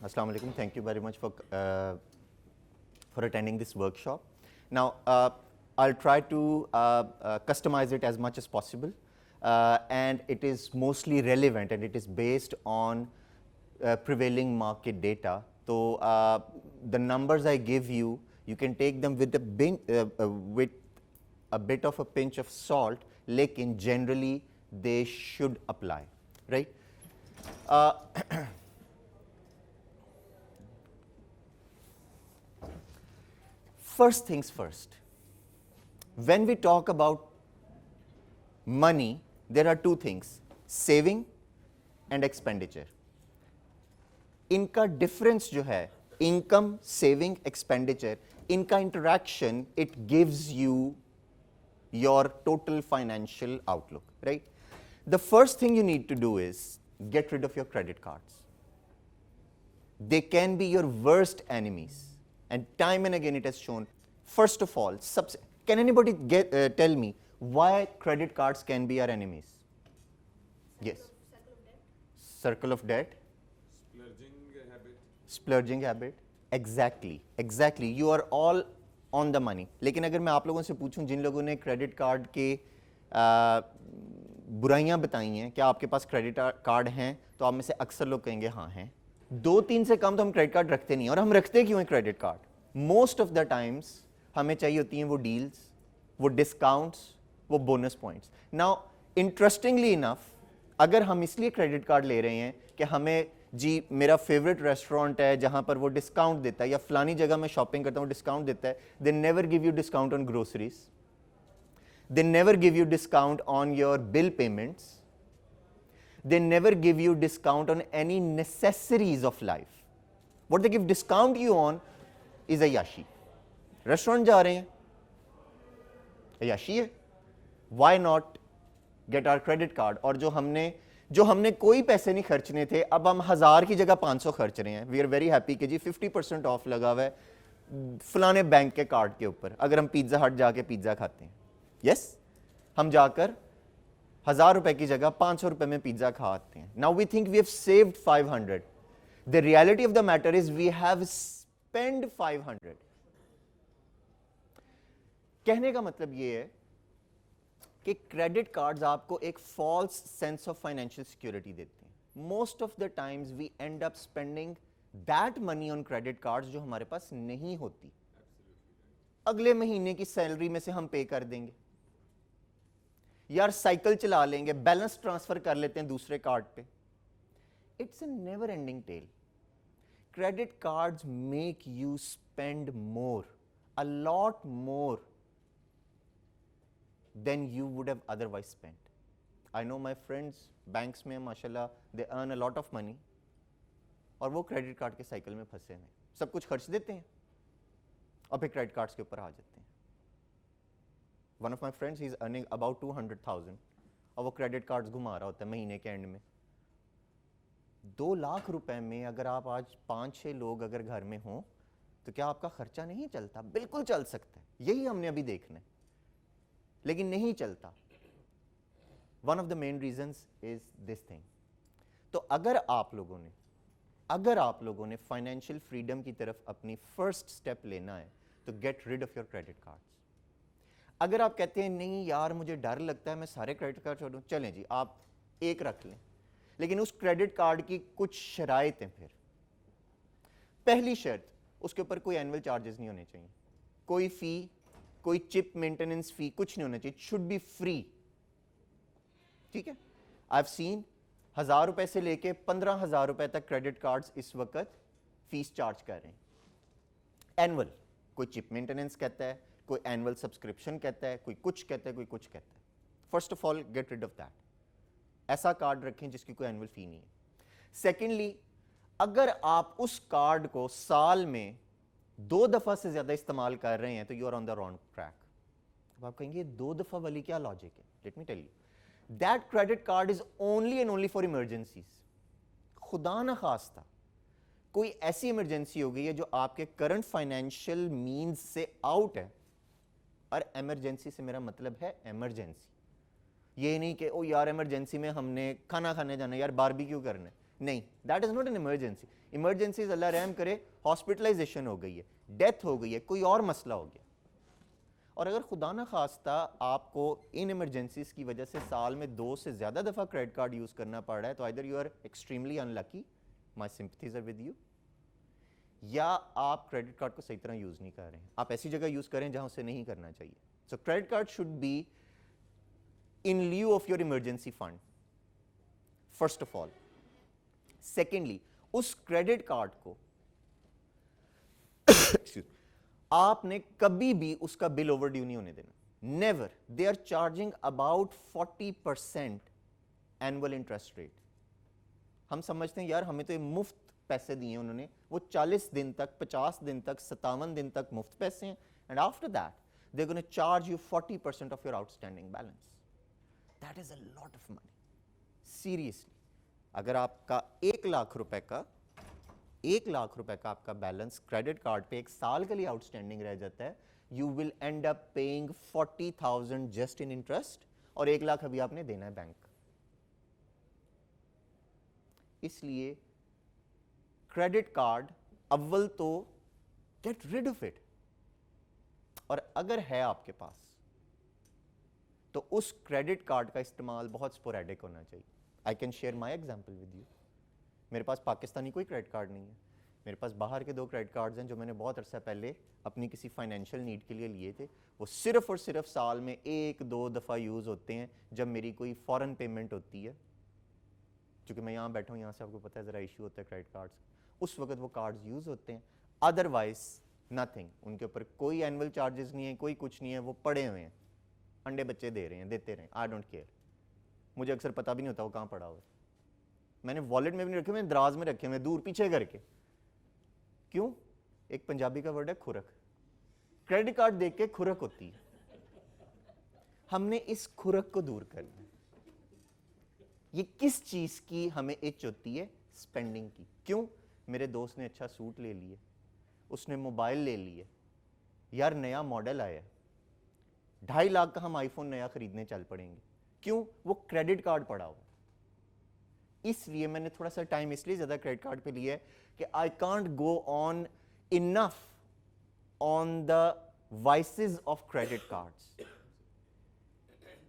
Assalamu alaikum. Thank you very much for attending this workshop. Now, I'll try to customize it as much as possible, and it is mostly relevant and it is based on prevailing market data. So, the numbers I give you, you can take them with with a bit of a pinch of salt, lekin generally they should apply, right? First things first, when we talk about money, there are two things, saving and expenditure. इनका difference जो है, income, saving, expenditure, इनका interaction, it gives you your total financial outlook, right? The first thing you need to do is get rid of your credit cards. They can be your worst enemies. And time and again it has shown. First of all, can anybody tell me why credit cards can be our enemies? Yes. Circle of debt. Splurging habit. Exactly. You are all on the money. लेकिन अगर मैं आप लोगों से पूछूं जिन लोगों ने credit card के बुराइयां बताई हैं, क्या आपके पास क्रेडिट कार्ड हैं, तो आप में से अक्सर लोग कहेंगे हाँ हैं. 2-3 से कम तो हम क्रेडिट कार्ड रखते नहीं. और हम रखते क्यों हैं credit card? Most of the times हमें चाहिए होती हैं वो डील्स, वो डिस्काउंट्स, वो bonus points. Now interestingly enough, अगर हम इसलिए क्रेडिट कार्ड ले रहे हैं कि हमें जी मेरा फेवरेट रेस्टोरेंट है जहां पर वो डिस्काउंट देता है, या फलानी जगह मैं शॉपिंग करता हूँ डिस्काउंट देता है, they never give you discount on groceries, they never give you discount on your bill payments, they never give you discount on any necessities of life. What they give discount you on is ayyashi. Restaurant जा रहे हैं, ayyashi है. Why not get our credit card? और जो हमने कोई पैसे नहीं खर्चने थे, अब हम 1000 की जगह 500 खर्च रहे हैं. We are very happy कि जी 50% ऑफ लगा हुआ है फलाने बैंक के कार्ड के ऊपर. अगर हम पिज्जा हट जाके पिज्जा खाते हैं, yes, हम जाकर 1000 रुपए की जगह 500 रुपए में पिज्जा खाते हैं. Now we think we have saved 500. The reality of the matter is we have spend 500. कहने का मतलब ये है कि क्रेडिट कार्ड्स आपको एक false sense of financial security देते हैं. Most of the times we end up spending that money on credit cards जो हमारे पास नहीं होती. अगले महीने की सैलरी में से हम पे कर देंगे, यार साइकिल चला लेंगे, बैलेंस ट्रांसफर कर लेते हैं दूसरे कार्ड पे. It's a never ending tale. Credit cards make you spend more, a lot more than you would have otherwise spent. I know my friends banks में माशाल्लाह they earn a lot of money, और वो credit card के cycle में फंसे हुए, सब कुछ खर्च देते हैं और फिर क्रेडिट कार्ड्स के ऊपर आ जाते हैं. One of my friends, he is earning about 200,000 और वो क्रेडिट कार्ड्स घुमा रहा होता है महीने के एंड में. 2 लाख रुपए में अगर आप आज 5-6 लोग अगर घर में हों तो क्या आपका खर्चा नहीं चलता? बिल्कुल चल सकता है. यही हमने अभी देखना है, लेकिन नहीं चलता. One of the main reasons is this thing. तो अगर आप लोगों ने फाइनेंशियल फ्रीडम की तरफ अपनी फर्स्ट स्टेप लेना है तो get rid of your credit cards. अगर आप कहते हैं नहीं यार मुझे डर लगता है मैं सारे क्रेडिट कार्ड छोड़ूं, चलें जी आप एक रख लें, लेकिन उस क्रेडिट कार्ड की कुछ शराइतें. फिर पहली शर्त, उसके ऊपर कोई एनुअल चार्जेस नहीं होने चाहिए, कोई फी, कोई चिप मेंटेनेंस फी, कुछ नहीं होना चाहिए. It should be free. ठीक है. आई हैव सीन 1000 रुपए से लेके 15,000 रुपए तक क्रेडिट कार्ड्स इस वक्त फीस चार्ज कर रहे हैं एनुअल. कोई चिप मेंटेनेंस कहता है, कोई एनुअल सब्सक्रिप्शन कहता है, कोई कुछ कहता है, कोई कुछ कहता है. First of all get rid of that. ऐसा कार्ड रखें जिसकी कोई एनुअल फी नहीं है. सेकेंडली, अगर आप उस कार्ड को साल में 2 दफा से ज्यादा इस्तेमाल कर रहे हैं तो you are on the wrong track. अब आप कहेंगे 2 दफा वाली क्या लॉजिक है? Let me tell you, that credit card is only and only for emergencies. खुदा ना खास्ता कोई ऐसी इमरजेंसी हो गई है जो आपके करंट फाइनेंशियल मींस से आउट है, और इमरजेंसी से मेरा मतलब है इमरजेंसी. ये नहीं कि ओ यार इमरजेंसी में हमने खाना खाने जाना, यार बारबेक्यू करना है, नहीं, that is not an emergency. Emergencies अल्लाह रहम करे हॉस्पिटलाइजेशन हो गई है, डेथ हो गई है, कोई और मसला हो गया, और अगर खुदा ना खास्ता आपको इन इमरजेंसीज की वजह से साल में 2 से ज़्यादा दफ़ा क्रेडिट कार्ड यूज़ करना पड़ रहा है, तो either you are extremely unlucky, my sympathies are with you, या आप क्रेडिट कार्ड को सही तरह यूज़ नहीं कर रहे हैं, आप ऐसी जगह यूज़ करें जहां उसे नहीं करना चाहिए। सो credit card should be in lieu of your emergency fund, first of all. Secondly, उस क्रेडिट कार्ड को आपने कभी भी उसका बिल ओवर ड्यू नहीं होने देना, never. They are charging about 40% annual interest rate. हम समझते हैं यार हमें तो ये मुफ्त पैसे दिए उन्होंने, वो 40 दिन तक, 50 दिन तक, 57 दिन तक मुफ्त पैसे हैं, and after that they are gonna charge you 40% of your outstanding balance. That is a lot of money, seriously. अगर आपका 1 लाख रुपए का 1 लाख रुपए का आपका बैलेंस क्रेडिट कार्ड पे 1 साल के लिए आउटस्टैंडिंग रह जाता है, you will and up paying 40,000 just in interest, और 1 लाख अभी आपने देना है बैंक। इसलिए क्रेडिट कार्ड अव्वल तो गेट रिड ऑफ इट, और अगर है आपके पास तो उस क्रेडिट कार्ड का इस्तेमाल बहुत स्पोरेडिक होना चाहिए। I can share my example with you. मेरे पास पाकिस्तानी कोई क्रेडिट कार्ड नहीं है, मेरे पास बाहर के 2 क्रेडिट कार्ड्स हैं जो मैंने बहुत अरसा पहले अपनी किसी फाइनेंशियल नीड के लिए लिए थे। वो सिर्फ और सिर्फ साल में 1-2 दफ़ा यूज़ होते हैं जब मेरी कोई फ़ॉरेन पेमेंट होती है, क्योंकि मैं यहाँ बैठा हूँ, यहाँ से आपको पता है ज़रा इशू होता है क्रेडिट कार्ड्स, उस वक्त वो कार्ड्स यूज़ होते हैं। अदरवाइज नथिंग, उनके ऊपर कोई एनुअल चार्जेस नहीं है, कोई कुछ नहीं है, वो पड़े हुए हैं, अंडे बच्चे दे रहे हैं, देते रहें, आई डोंट केयर। मुझे अक्सर पता भी नहीं होता वो कहाँ पड़ा हुआ है। मैंने वॉलेट में भी नहीं रखे, मैंने दराज में रखे, मैं दूर पीछे करके। क्यों? एक पंजाबी का वर्ड है खुरक, क्रेडिट कार्ड देख के खुरक होती है। हमने इस खुरक को दूर करना है। ये किस चीज की हमें इच होती है? स्पेंडिंग की। क्यों? मेरे दोस्त ने अच्छा सूट ले लिया, उसने मोबाइल ले लिया, यार नया मॉडल आया, 2.5 लाख का हम आईफोन नया खरीदने चल पड़ेंगे। क्यों? वो क्रेडिट कार्ड पड़ा हुआ। इसलिए मैंने थोड़ा सा टाइम इसलिए ज्यादा क्रेडिट कार्ड पे लिया है कि I can't go on enough on the vices of credit cards.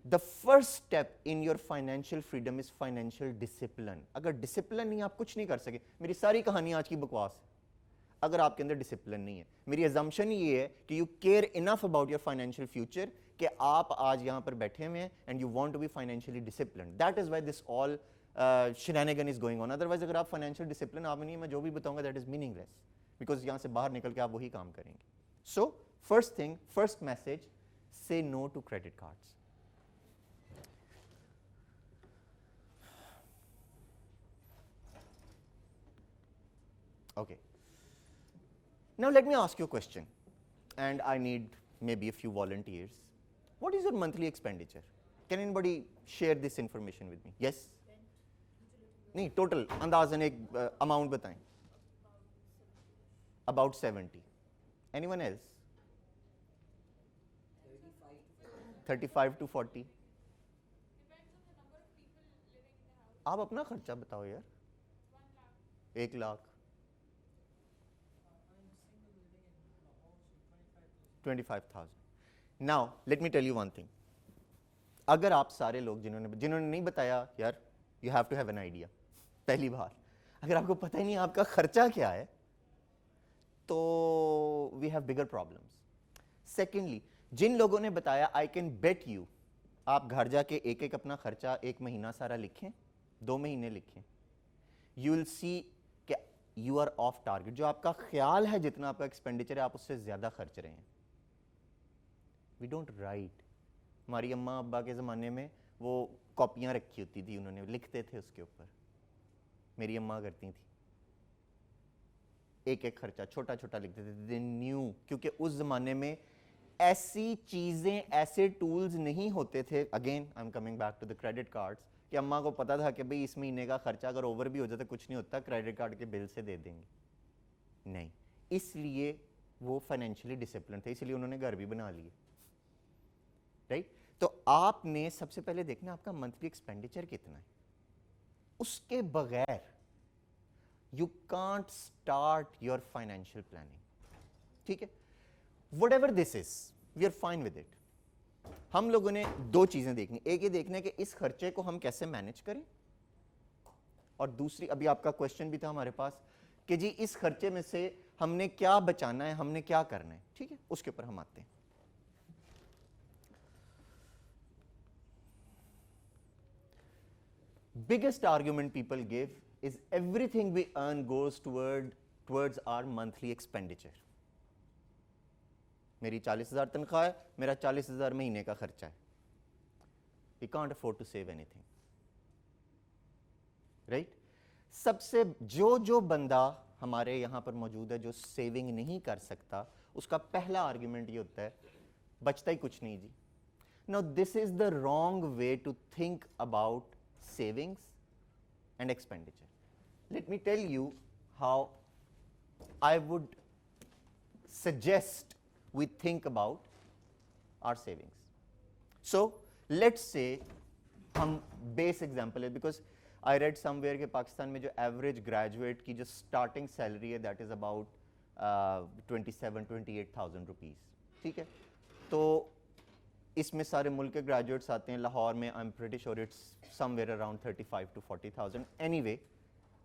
The first step in your financial freedom is financial discipline. अगर डिसिप्लिन नहीं, आप कुछ नहीं कर सके। मेरी सारी कहानी आज की बकवास है अगर आपके अंदर डिसिप्लिन नहीं है। मेरी अजम्पशन ये है कि you care enough about your financial future कि आप आज यहां पर बैठे हुए हैं and you want to be financially discipline. That is why this all shenanigan is going on. Otherwise अगर आप फाइनेंशियल डिसिप्लिन आप नहीं, मैं जो भी बताऊंगा दैट इज मीनिंगलेस, बिकॉज यहां से बाहर निकल के आप वही काम करेंगे। So first thing, first message, say no to credit cards. Okay. Now let me ask you a question, and I need maybe a few volunteers. What is your monthly expenditure? Can anybody share this information with me? Yes? नहीं, total अंदाज़न एक amount बताएं. About 70. Anyone else? 35 to 40. आप अपना खर्चा बताओ यार. 1 lakh. 25,000. Now let me tell you one thing. अगर आप सारे लोग जिन्होंने नहीं बताया यार, you have to have an idea. पहली बार अगर आपको पता ही नहीं आपका खर्चा क्या है, तो we have bigger problems. Secondly, जिन लोगों ने बताया I can bet you, आप घर जाके एक एक अपना खर्चा 1 महीना सारा लिखें, 2 महीने लिखें, you will see कि you are off target. जो आपका ख्याल है जितना आपका एक्सपेंडिचर है, आप उससे ज़्यादा खर्च रहे हैं. We don't write. हमारी अम्मा अब्बा के ज़माने में वो कॉपियाँ रखी होती थी, उन्होंने लिखते थे उसके ऊपर. मेरी अम्मा करती थी, एक एक खर्चा छोटा छोटा लिखते थे. They knew, क्योंकि उस ज़माने में ऐसी चीज़ें, ऐसे टूल्स नहीं होते थे. Again I am coming back to the credit cards, कि अम्मा को पता था कि भाई इस महीने का खर्चा अगर ओवर भी हो जाता कुछ नहीं होता, क्रेडिट कार्ड के बिल से दे देंगे. नहीं, इसलिए वो फाइनेंशियली डिसिप्लिन थे, इसलिए उन्होंने घर भी बना लिए. राइट? तो आपने सबसे पहले देखना आपका मंथली एक्सपेंडिचर कितना है. उसके बगैर you can't start your financial planning. ठीक है, whatever this is, we are fine with it. हम लोगों ने दो चीजें देखनी, एक ये देखना है कि इस खर्चे को हम कैसे मैनेज करें, और दूसरी, अभी आपका क्वेश्चन भी था हमारे पास कि जी इस खर्चे में से हमने क्या बचाना है, हमने क्या करना है, ठीक है, उसके ऊपर हम आते हैं. Biggest argument people give is everything we earn goes towards our monthly expenditure. मेरी 40,000 तनख्वाह है, मेरा 40,000 महीने का खर्चा है. We can't afford to save anything. Right? सबसे जो बंदा हमारे यहाँ पर मौजूद है जो सेविंग नहीं कर सकता, उसका पहला आर्ग्यूमेंट ये होता है बचता ही कुछ नहीं जी. Now this is the wrong way to think about savings and expenditure. Let me tell you how I would suggest we think about our savings. So let's say हम base example है, because I read somewhere कि पाकिस्तान में जो average graduate की जो starting salary है that is about 27-28,000 rupees. ठीक है, तो इसमें सारे मुल्क के ग्रेजुएट्स आते हैं. लाहौर में I am pretty sure it's somewhere around 35 to 40,000. Anyway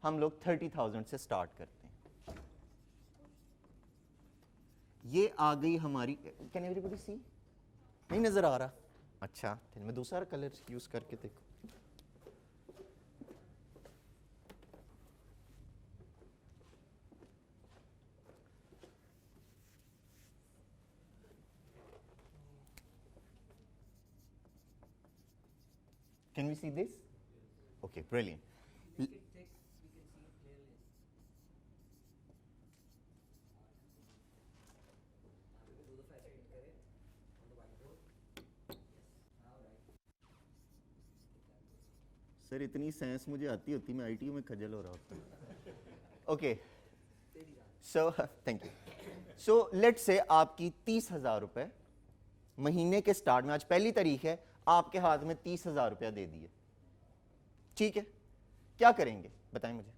हम लोग 30,000 से स्टार्ट करते हैं. ये आ गई हमारी, कैन एवरीबॉडी सी? नहीं नजर आ रहा? अच्छा, मैं दूसरा कलर यूज करके देखो. Can we see this? Okay, brilliant. We can see it clearly. Do the flash edit करें on the whiteboard. Yes. Now right. Sir इतनी साइंस मुझे आती होती, मैं आईटी में खजल हो रहा होता. Okay, so thank you. So let's say आपकी 30,000 रुपए महीने के स्टार्ट में, आज पहली तारीख है, आपके हाथ में 30,000 रुपया दे दिए. ठीक है, क्या करेंगे बताएं मुझे.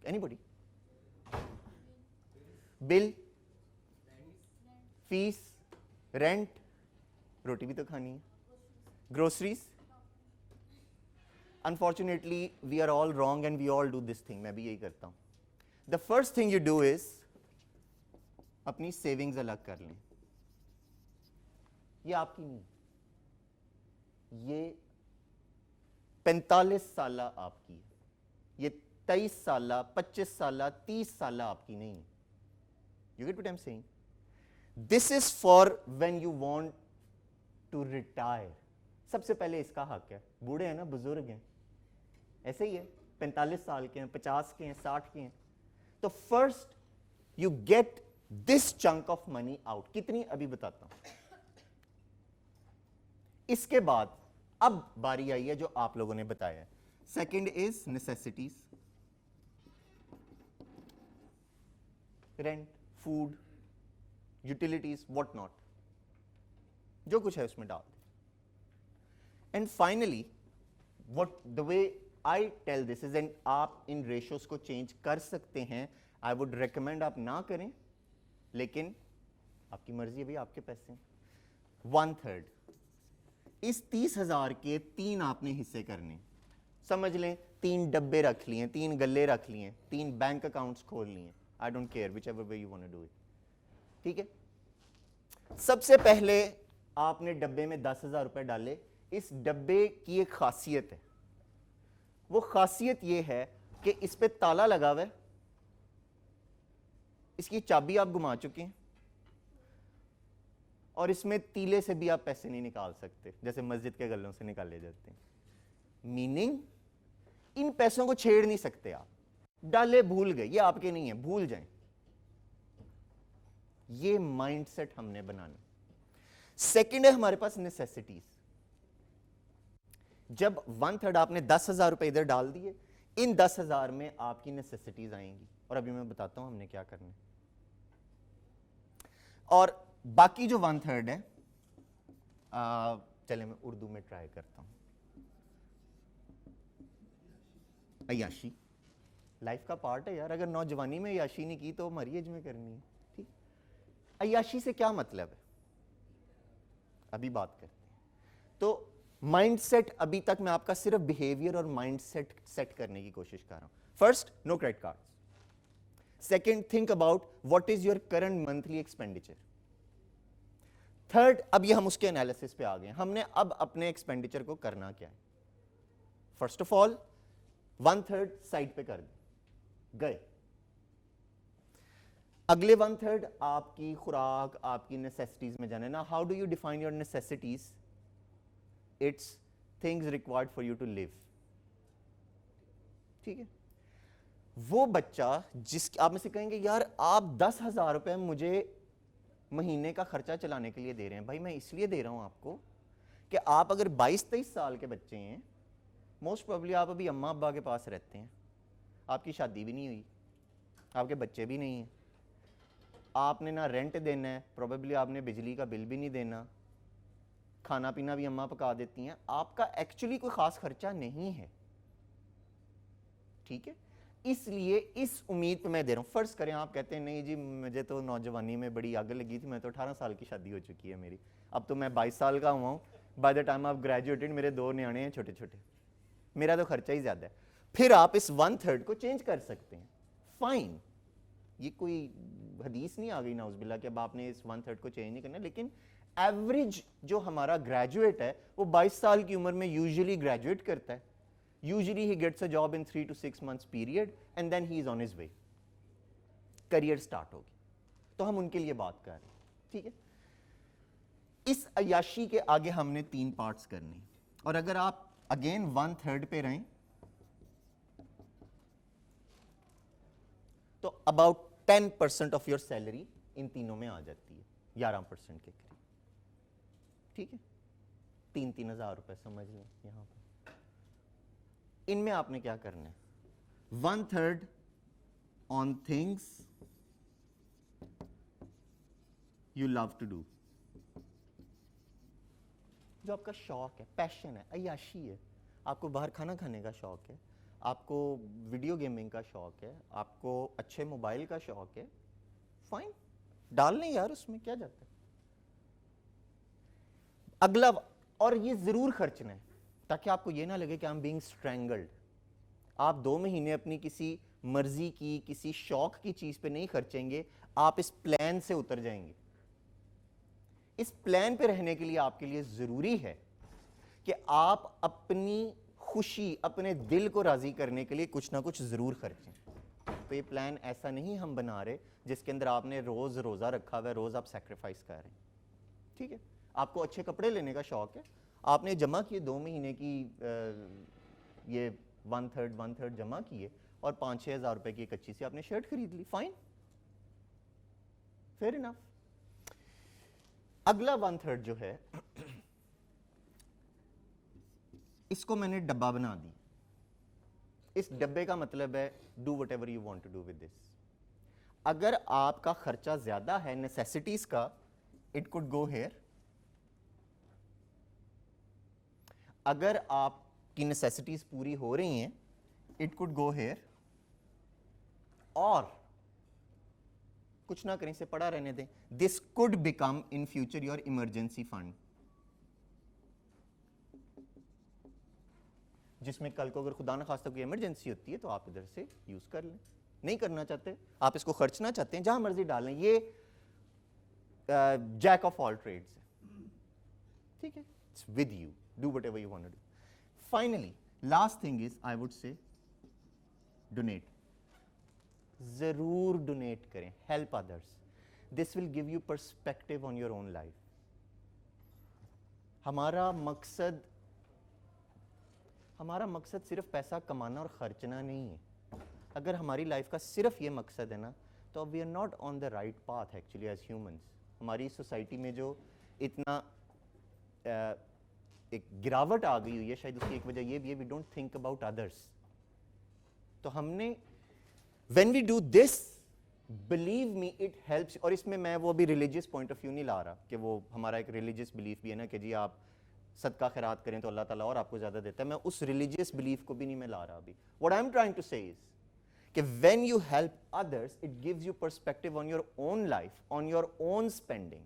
एनीबॉडी? बिल, फीस, रेंट, रोटी भी तो खानी है, groceries. Unfortunately we are all wrong and we all do this thing. मैं भी यही करता हूं. The first thing you do is अपनी सेविंग्स अलग कर लें. ये आपकी नहीं, ये 45 साल आपकी है, ये 23 साल, 25 साल, 30 साल आपकी नहीं है. You get what I am saying? This is for when you want to retire. सबसे पहले इसका हक है. बूढ़े हैं ना, बुजुर्ग हैं, ऐसे ही है, 45 साल के हैं, 50 के हैं, 60 के हैं. तो first you get this chunk of money out. कितनी अभी बताता हूं. इसके बाद अब बारी आई है जो आप लोगों ने बताया है. Second is necessities, rent, food, utilities, what not, जो कुछ है उसमें डाल दें. And finally what the way I tell this is, and आप इन रेशियोज को चेंज कर सकते हैं. आई वुड रिकमेंड आप ना करें, लेकिन आपकी मर्जी है भाई, आपके पैसे हैं. 1/3 इस 30,000 के 3 आपने हिस्से करने. समझ लें 3 डब्बे रख लिए, 3 गल्ले रख लिए, 3 बैंक अकाउंट्स खोल लिए. I don't care, whichever way you want to do it. ठीक है, सबसे पहले आपने डब्बे में 10,000 रुपए डाले. इस डब्बे की एक खासियत है, वो खासियत ये है कि इस पे ताला लगा हुआ है, इसकी चाबी आप घुमा चुके हैं, और इसमें तीले से भी आप पैसे नहीं निकाल सकते जैसे मस्जिद के गल्लों से निकाले जाते हैं. मीनिंग इन पैसों को छेड़ नहीं सकते आप. डाले भूल गए, ये आपके नहीं है, भूल जाएं. ये माइंडसेट हमने बनाना. सेकंड है हमारे पास नेसेसिटीज. जब 1/3 आपने 10,000 रुपए इधर डाल दिए, इन 10,000 में आपकी नेसेसिटीज आएंगी, और अभी मैं बताता हूं हमने क्या करना है. और बाकी जो 1/3 है, चले मैं उर्दू में ट्राई करता हूं. अय्याशी, लाइफ का पार्ट है यार, अगर नौजवानी में अय्याशी नहीं की तो हमारी एज में करनी है। ठीक, अय्याशी से क्या मतलब है, अभी बात करते हैं। तो माइंडसेट, अभी तक मैं आपका सिर्फ बिहेवियर और माइंडसेट सेट करने की कोशिश कर रहा हूं। First, no credit cards. Second, think about what is your current monthly expenditure. Third, अब ये हम उसके एनालिसिस पे आ गए, हमने अब अपने एक्सपेंडिचर को करना क्या है। फर्स्ट ऑफ ऑल 1/3 साइड पे कर गए, अगले 1/3 आपकी खुराक, आपकी नेसेसिटीज में जाने ना। How do you define your necessities? It's things required for you to live. ठीक है, वो बच्चा जिस आप में से कहेंगे यार आप 10,000 रुपए मुझे महीने का खर्चा चलाने के लिए दे रहे हैं, भाई मैं इसलिए दे रहा हूं आपको कि आप अगर 22-23 साल के बच्चे हैं, मोस्ट प्रोबेबली आप अभी अम्मा अब्बा के पास रहते हैं, आपकी शादी भी नहीं हुई, आपके बच्चे भी नहीं हैं, आपने ना रेंट देना है, प्रोबेबली आपने बिजली का बिल भी नहीं देना, खाना पीना भी अम्मा पका देती हैं, आपका एक्चुअली कोई खास खर्चा नहीं है। ठीक है, इसलिए इस उम्मीद पे मैं दे रहा हूं। फर्ज करें आप कहते हैं नहीं जी मुझे तो नौजवानी में बड़ी आग लगी थी, मैं तो 18 साल की शादी हो चुकी है मेरी, अब तो मैं 22 साल का हुआ हूं, बाय द टाइम आप ग्रेजुएटेड मेरे 2 न्याणे हैं छोटे छोटे, मेरा तो खर्चा ही ज्यादा है। फिर आप इस 1/3 को चेंज कर सकते हैं, फाइन, ये कोई हदीस नहीं आ गई नाउज़ुबिल्लाह कि अब आपने इस 1/3 को चेंज नहीं करना, लेकिन एवरेज जो हमारा ग्रेजुएट है वो 22 साल की उम्र में यूजुअली ग्रेजुएट करता है, usually he gets a job in 3 to 6 months period and then he is on his way, career start होगी, तो हम उनके लिए बात कर रहे हैं। ठीक है, इस अय्याशी के आगे हमने 3 पार्ट्स करने, और अगर आप अगेन 1/3 पे रहें तो about 10% of your salary in तीनों में आ जाती है, 11% के करीब। ठीक है, 3-3 हज़ार रुपए समझ लें यहां पर। इनमें आपने क्या करना है, 1/3 on things you love to do, जो आपका शौक है, पैशन है, अय्याशी है, आपको बाहर खाना खाने का शौक है, आपको वीडियो गेमिंग का शौक है, आपको अच्छे मोबाइल का शौक है, फाइन, डाल लें यार, उसमें क्या जाता है। अगला, और ये जरूर खर्चना है ताकि आपको ये ना लगे कि आई एम बीइंग स्ट्रैंगल्ड। आप 2 महीने अपनी किसी मर्जी की, किसी शौक की चीज पे नहीं खर्चेंगे, आप इस प्लान से उतर जाएंगे। इस प्लान पे रहने के लिए आपके लिए जरूरी है कि आप अपनी खुशी, अपने दिल को राजी करने के लिए कुछ ना कुछ जरूर खर्चें। तो ये प्लान ऐसा नहीं हम बना रहे जिसके अंदर आपने रोज रोजा रखा हुआ है, रोज आप सैक्रिफाइस कर रहे हैं। ठीक है, आपको अच्छे कपड़े लेने का शौक है, आपने जमा किए 2 महीने की ये 1/3 जमा किए और 5-6 हज़ार रुपए की एक अच्छी सी आपने शर्ट खरीद ली, फाइन, फेयर इनफ। अगला 1/3 जो है इसको मैंने डब्बा बना दी। इस डब्बे का मतलब है do whatever you want to do with this. अगर आपका खर्चा ज्यादा है नेसेसिटीज का, इट कुड गो हेयर। अगर आपकी नेसेसिटीज पूरी हो रही हैं, इट कुड गो हेयर। और कुछ ना करें, से पड़ा रहने दें। This could become in future your emergency fund, जिसमें कल को अगर खुदा न खास्ता कोई इमरजेंसी होती है तो आप इधर से यूज कर लें। नहीं करना चाहते, आप इसको खर्चना चाहते हैं, जहां मर्जी डाल लें। ये जैक ऑफ ऑल ट्रेड्स है, ठीक है, it's with you, do whatever you want to do. Finally last thing is, I would say donate. जरूर डोनेट करें, help others, this will give you perspective on your own life. हमारा मकसद सिर्फ पैसा कमाना और खर्चना नहीं है। अगर हमारी लाइफ का सिर्फ ये मकसद है ना, तो we are not on the right path actually as humans. हमारी सोसाइटी में जो इतना एक गिरावट आ गई हुई है, शायद उसकी एक वजह ये भी है, we don't think about others. तो हमने when we do this, believe me it helps. और इसमें मैं वो भी रिलीजियस पॉइंट ऑफ व्यू नहीं ला रहा कि वो हमारा एक रिलीजियस बिलीफ भी है ना कि जी आप सदका खैरात करें तो अल्लाह ताला और आपको ज्यादा देता है। मैं उस रिलीजियस बिलीफ को भी नहीं मैं ला रहा अभी। What I am trying to say is कि when you help others it gives you perspective on your own life, on your own spending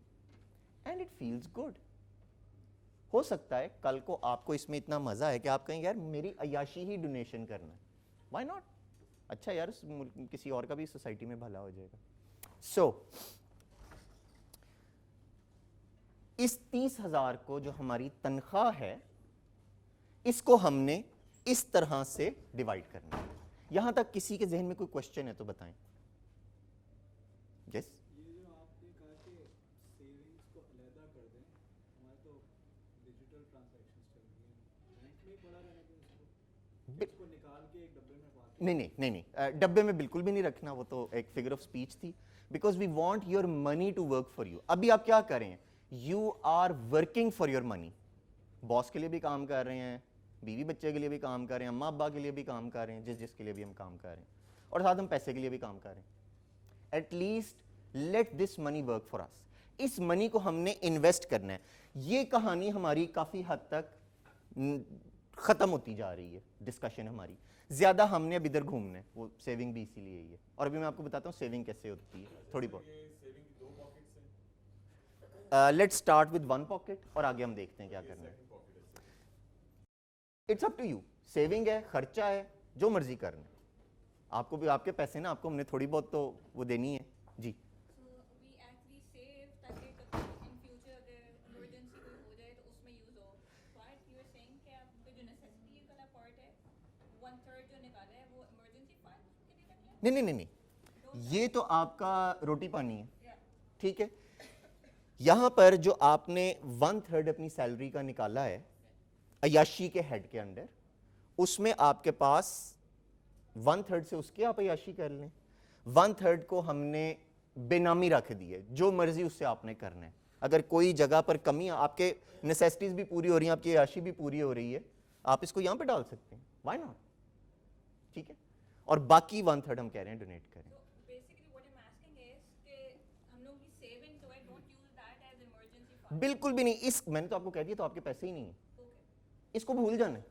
and it feels good. हो सकता है कल को आपको इसमें इतना मजा है कि आप कहें यार मेरी अयाशी ही डोनेशन करना है, व्हाई नॉट, अच्छा यार किसी और का भी सोसाइटी में भला हो जाएगा. सो इस 30,000 को जो हमारी तनख्वाह है इसको हमने इस तरह से डिवाइड करना है. यहां तक किसी के जहन में कोई क्वेश्चन है तो बताएं. यस, ये जो आपने कहा कि सेविंग्स को अलहदा कर दें, हमारे तो डिजिटल ट्रांजैक्शंस चल रही हैं, बैंक में ही पड़ा रहने दें इसको निकाल के एक डब्बे में पाके. नहीं, डब्बे में बिल्कुल भी नहीं रखना, वो तो एक फिगर ऑफ स्पीच थी. Because we want your money to work for you. अभी आप क्या करें, you are working for your money. Boss के लिए भी काम कर रहे हैं, बीवी बच्चे के लिए भी काम कर रहे हैं, अम्मा अब्बा के लिए भी काम कर रहे हैं, जिसके लिए भी हम काम कर रहे हैं, और साथ हम पैसे के लिए भी काम कर रहे हैं. At least let this money work for us. इस मनी को हमने इन्वेस्ट करना है. ये कहानी हमारी काफी हद तक खत्म होती जा रही है, डिस्कशन हमारी ज्यादा हमने अब इधर घूमना है. वो सेविंग भी इसीलिए ही है. और अभी मैं आपको बताता हूँ सेविंग कैसे होती है थोड़ी बहुत. Let's start with one pocket और आगे हम देखते हैं क्या करना है. It's up to you. Saving है, खर्चा है, जो मर्जी करना है. आपको भी आपके पैसे ना, आपको हमने थोड़ी बहुत तो वो देनी है जी. So we actually save ताकि कभी in future अगर emergency कोई हो जाए तो उसमें use हो. But you are saying कि आपका जो necessity वाला part है, 1/3 जो निकाला है वो emergency fund के लिए रख लें? नहीं, ये तो आपका रोटी पानी है, Yeah. ठीक है. यहां पर जो आपने 1/3 अपनी सैलरी का निकाला है अयाशी के हेड के अंडर, उसमें आपके पास 1/3 से उसके आप अयाशी कर लें. 1/3 को हमने बेनामी रख दी है, जो मर्जी उससे आपने करना है. अगर कोई जगह पर कमी, आपके नेसेसिटीज भी पूरी हो रही हैं, आपकी अयाशी भी पूरी हो रही है, आप इसको यहां पे डाल सकते हैं, व्हाई नॉट. ठीक है. और बाकी 1/3 हम कह रहे हैं डोनेट करें. So basically what I'm asking is कि हम लोग की saving जो है don't use that as emergency fund. बिल्कुल भी नहीं. इस मैंने तो आपको कह दिया, तो आपके पैसे ही नहीं है, Okay. इसको भूल जाना है.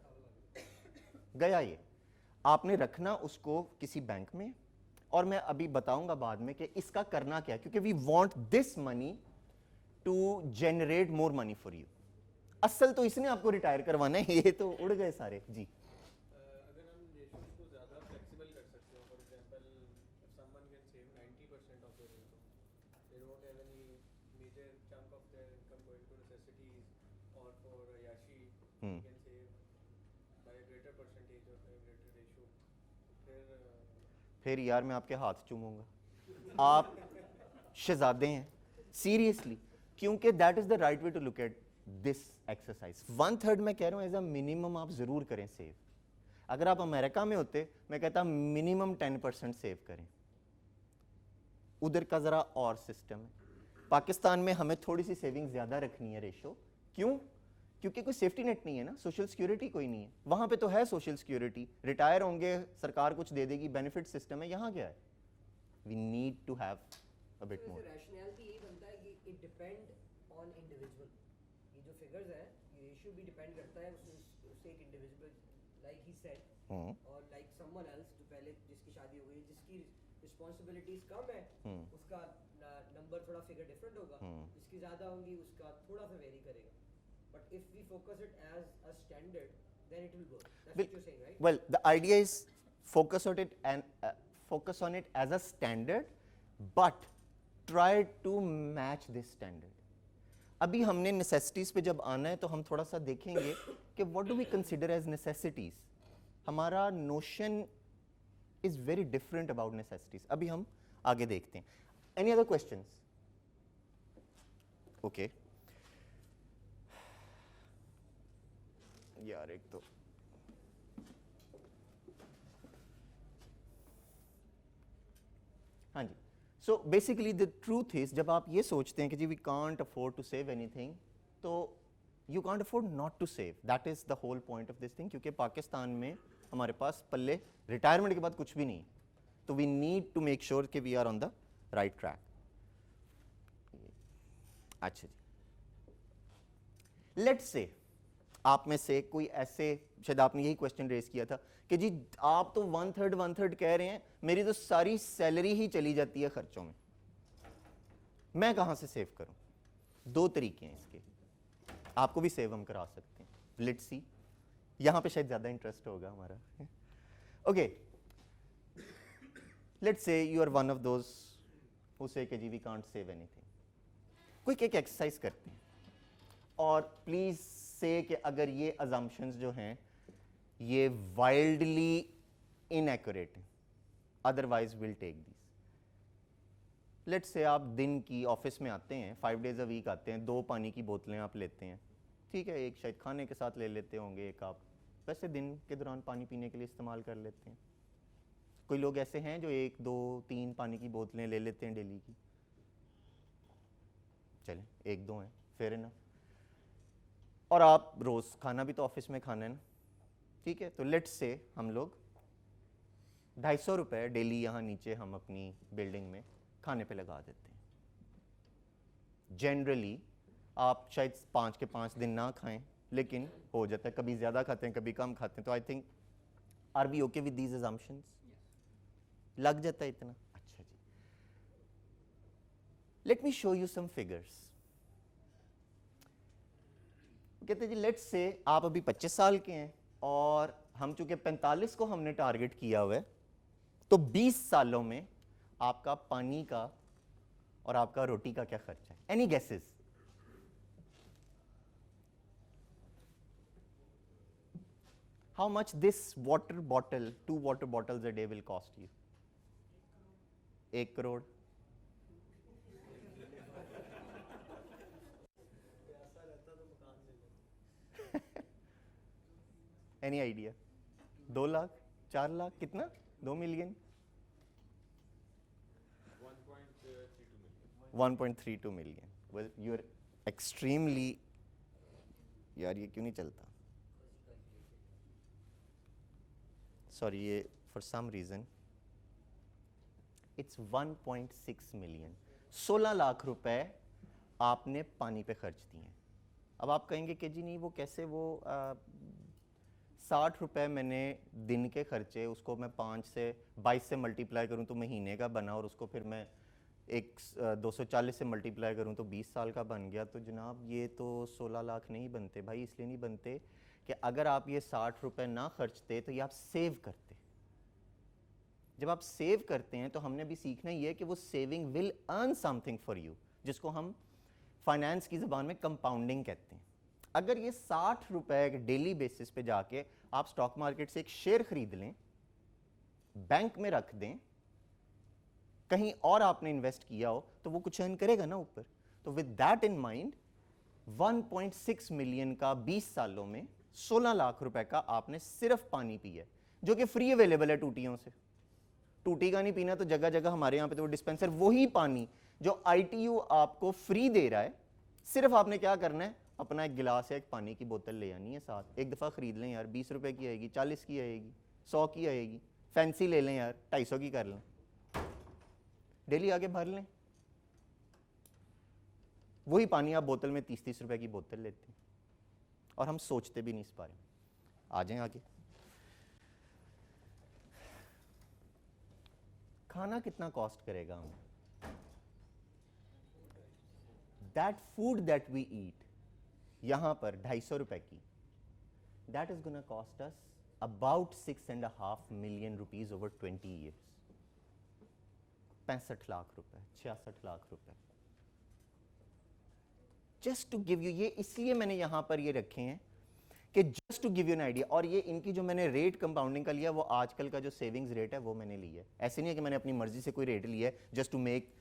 गया ये. आपने रखना उसको किसी बैंक में, और मैं अभी बताऊंगा बाद में कि इसका करना क्या है, क्योंकि we want this money to generate more money for you. असल तो इसने आपको रिटायर करवाना है, ये तो उड़ गए सारे जी. अगर हम रेशियोज को ज़्यादा फ्लेक्सिबल कर सकते हो, for example if someone can save 90% of their income, they don't have any major chunk of their income going to necessities और फॉर अयाशी, Hmm. Can save by a greater percentage of a greater ratio. फिर यार मैं आपके हाथ चूमूंगा. आप शहजादे हैं, सीरियसली, क्योंकि that is the right way to look at this exercise. 1/3 मैं कह रहा हूं एज अ मिनिमम आप जरूर करें सेव. अगर आप अमेरिका में होते मैं कहता मिनिमम 10% सेव करें. उधर का जरा और सिस्टम है. पाकिस्तान में हमें थोड़ी सी सेविंग ज्यादा रखनी है रेशो. क्यों? क्योंकि कोई सेफ्टी नेट नहीं है ना, सोशल सिक्योरिटी कोई नहीं है. वहां पे तो है सोशल सिक्योरिटी, रिटायर होंगे सरकार कुछ दे देगी, बेनिफिट सिस्टम है. यहाँ क्या है? We need to have a bit too more. इससे रैशनैलिटी यही बनता है कि इट डिपेंड ऑन इंडिविजुअल. ये जो फिगर्स है ये रेशियो भी डिपेंड करता है उससे एक इंडिविजुअल, लाइक ही सेड, और लाइक समवन एल्स जो पहले जिसकी शादी हो गई, जिसकी रिस्पांसिबिलिटीज कम है, उसका नंबर थोड़ा फिगर डिफरेंट होगा. जिसकी ज़्यादा होंगी उसका थोड़ा सा वेरी करेगा. But if we focus it as a standard, then it will work. That's what you're saying, right? Well, the idea is focus on it as a standard, but try to match this standard. अभी हमने necessities पे जब आना है तो हम थोड़ा सा देखेंगे कि what do we consider as necessities. हमारा notion is very different about necessities. अभी हम आगे देखते हैं. Any other questions? Okay. यार एक तो हाँ जी. So basically the truth is, जब आप ये सोचते हैं कि जी we can't afford to save anything, तो you can't afford not to save. That is the whole point of this thing. क्योंकि पाकिस्तान में हमारे पास पल्ले रिटायरमेंट के बाद कुछ भी नहीं, तो we need to make sure कि we are on the right track. अच्छा जी, लेट्स से आप में से कोई ऐसे, शायद आपने यही क्वेश्चन रेज किया था कि जी आप तो वन थर्ड कह रहे हैं, मेरी तो सारी सैलरी ही चली जाती है खर्चों में, मैं कहां से सेव करूं? दो तरीके हैं इसके, आपको भी सेव हम करा सकते हैं। लेट्स सी, यहां पे शायद ज्यादा इंटरेस्ट होगा हमारा। Okay, let's say you are one of those who say कि जी we can't save anything. Quick एक एक्सरसाइज करते हैं, और प्लीज से कि अगर ये अजम्पशंस जो हैं ये वाइल्डली इनएक्यूरेट हैं, otherwise will take this. Let's say आप दिन की ऑफिस में आते हैं, 5 days a वीक आते हैं, 2 पानी की बोतलें आप लेते हैं, ठीक है, एक शायद खाने के साथ ले लेते होंगे, एक आप वैसे दिन के दौरान पानी पीने के लिए इस्तेमाल कर लेते हैं। कोई लोग ऐसे हैं जो 1, 2, 3 पानी की बोतलें ले लेते हैं डेली की, चलें 1, 2 हैं, फेयर इनफ। और आप रोज़ खाना भी तो ऑफिस में खाना है ना, ठीक है, तो लेट्स से हम लोग 250 रुपये डेली यहाँ नीचे हम अपनी बिल्डिंग में खाने पे लगा देते हैं। जनरली आप शायद 5 के 5 दिन ना खाएं, लेकिन हो जाता है, कभी ज़्यादा खाते हैं कभी कम खाते हैं, तो I think are we okay with these assumptions? लग जाता है इतना? अच्छा जी, let me show you some figures. कहते हैं जी लेट्स से आप अभी 25 साल के हैं और हम चूंकि 45 को हमने टारगेट किया हुआ है, तो 20 सालों में आपका पानी का और आपका रोटी का क्या खर्चा है? Any guesses? How much this water bottle, 2 water bottles a day will cost you? 1 crore? Any idea? 2 lakh, 4 lakh, कितना? 2 million? 1.32 million. Well, you're extremely, यार ये क्यों नहीं चलता? Sorry, ये for some reason it's 1.6 million. 16 lakh रुपए आपने पानी पे खर्च दिए हैं। अब आप कहेंगे कि जी नहीं वो कैसे, वो 60 रुपए मैंने दिन के खर्चे, उसको मैं 22 से मल्टीप्लाई करूं तो महीने का बना, और उसको फिर मैं 240 से मल्टीप्लाई करूं तो 20 साल का बन गया। तो जनाब ये तो 16 लाख नहीं बनते भाई, इसलिए नहीं बनते कि अगर आप ये 60 रुपए ना खर्चते तो ये आप सेव करते। जब आप सेव करते हैं तो हमने भी सीखना ही है कि वो saving will earn something for you, जिसको हम फाइनेंस की ज़बान में कंपाउंडिंग कहते हैं। अगर ये 60 रुपए डेली बेसिस पे जाके आप स्टॉक मार्केट से एक शेयर खरीद लें, बैंक में रख दें, कहीं और आपने इन्वेस्ट किया हो, तो वो कुछ अर्न करेगा ना ऊपर। तो with that in mind 1.6 million का 20 सालों में 16 लाख रुपए का आपने सिर्फ पानी पिया, जो कि फ्री अवेलेबल है टूटियों से। टूटी का नहीं पीना तो जगह जगह हमारे यहाँ पे तो वो डिस्पेंसर, वही पानी जो ITU आपको फ्री दे रहा है, सिर्फ आपने क्या करना है, अपना एक गिलास या एक पानी की बोतल ले आनी है साथ। एक दफ़ा खरीद लें यार, 20 रुपए की आएगी, 40 की आएगी, 100 की आएगी, फैंसी ले लें यार, 250 की कर लें, डेली आगे भर लें। वही पानी आप बोतल में 30-30 रुपए की बोतल लेते हैं, और हम सोचते भी नहीं इस बारे में। आ जाएं आगे। खाना कितना कॉस्ट करेगा हमें? That food that we eat, यहां पर 250 रुपए की, that is gonna cost us about 6.5 million rupees over 20 years. 65 lakh रुपए, 66 लाख रुपए। जस्ट टू गिव यू, ये इसलिए मैंने यहां पर ये रखे हैं कि just to give you an idea. और ये इनकी जो मैंने रेट कंपाउंडिंग का लिया, वो आजकल का जो सेविंग्स रेट है वो मैंने लिया है। ऐसे नहीं है कि मैंने अपनी मर्जी से कोई रेट लिया है just to make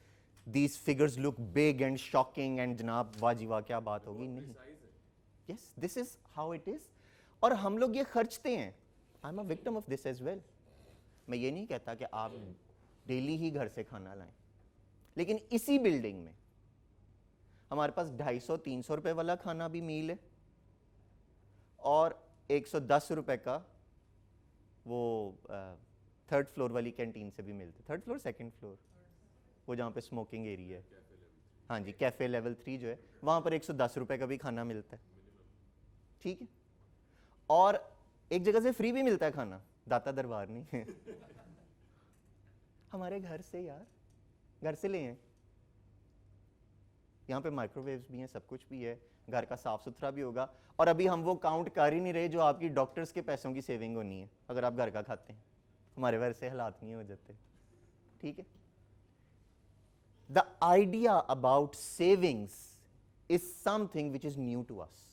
these figures look big and shocking and जनाब वाह जी वाह क्या बात होगी, नहीं। Yes, this is how it is. और हम लोग ये खर्चते हैं। I am a victim of this as well. मैं ये नहीं कहता कि आप डेली ही घर से खाना लाएं, लेकिन इसी बिल्डिंग में हमारे पास 250-300 रुपए वाला खाना भी मील है, और 110 रुपए का वो 3rd फ्लोर वाली कैंटीन से भी मिलते। 3rd फ्लोर 2nd फ्लोर, वो जहाँ पे स्मोकिंग एरिया है, हाँ जी, कैफे लेवल 3 जो है, वहाँ पर 110 रुपए का भी खाना मिलता है, ठीक है। और एक जगह से फ्री भी मिलता है खाना, दाता दरबार नहीं है। हमारे घर से यार, घर से ले हैं। यहाँ पे माइक्रोवेव्स भी हैं, सब कुछ भी है, घर का साफ सुथरा भी होगा। और अभी हम वो काउंट कर ही नहीं रहे जो आपकी डॉक्टर्स के पैसों की सेविंग होनी है अगर आप घर का खाते हैं। हमारे वैसे हालात नहीं हो जाते, ठीक है। The idea about savings is something which is new to us.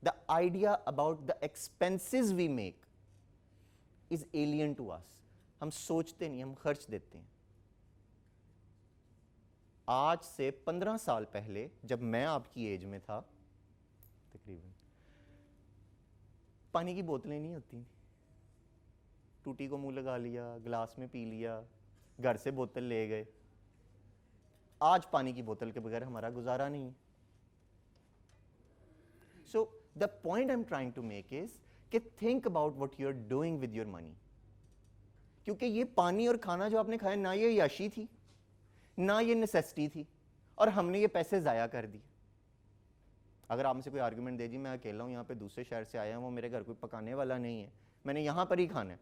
The idea about the expenses we make is alien to us. हम सोचते नहीं, हम खर्च देते हैं। आज से 15 साल पहले जब मैं आपकी एज में था, तकरीबन पानी की बोतलें नहीं होती, टूटी को मुंह लगा लिया, गिलास में पी लिया, घर से बोतल ले गए। आज पानी की बोतल के बगैर हमारा गुजारा नहीं। So the point I am trying to make is कि think about what you are doing with your money. क्योंकि ये पानी और खाना जो आपने खाया, ना ये याशी थी, ना ये नेसेसिटी थी, और हमने ये पैसे ज़ाया कर दिए। अगर आप में से कोई आर्गुमेंट दे जी मैं अकेला हूँ, यहाँ पे दूसरे शहर से आया हूँ, वो मेरे घर कोई पकाने वाला नहीं है, मैंने यहाँ पर ही खाना है,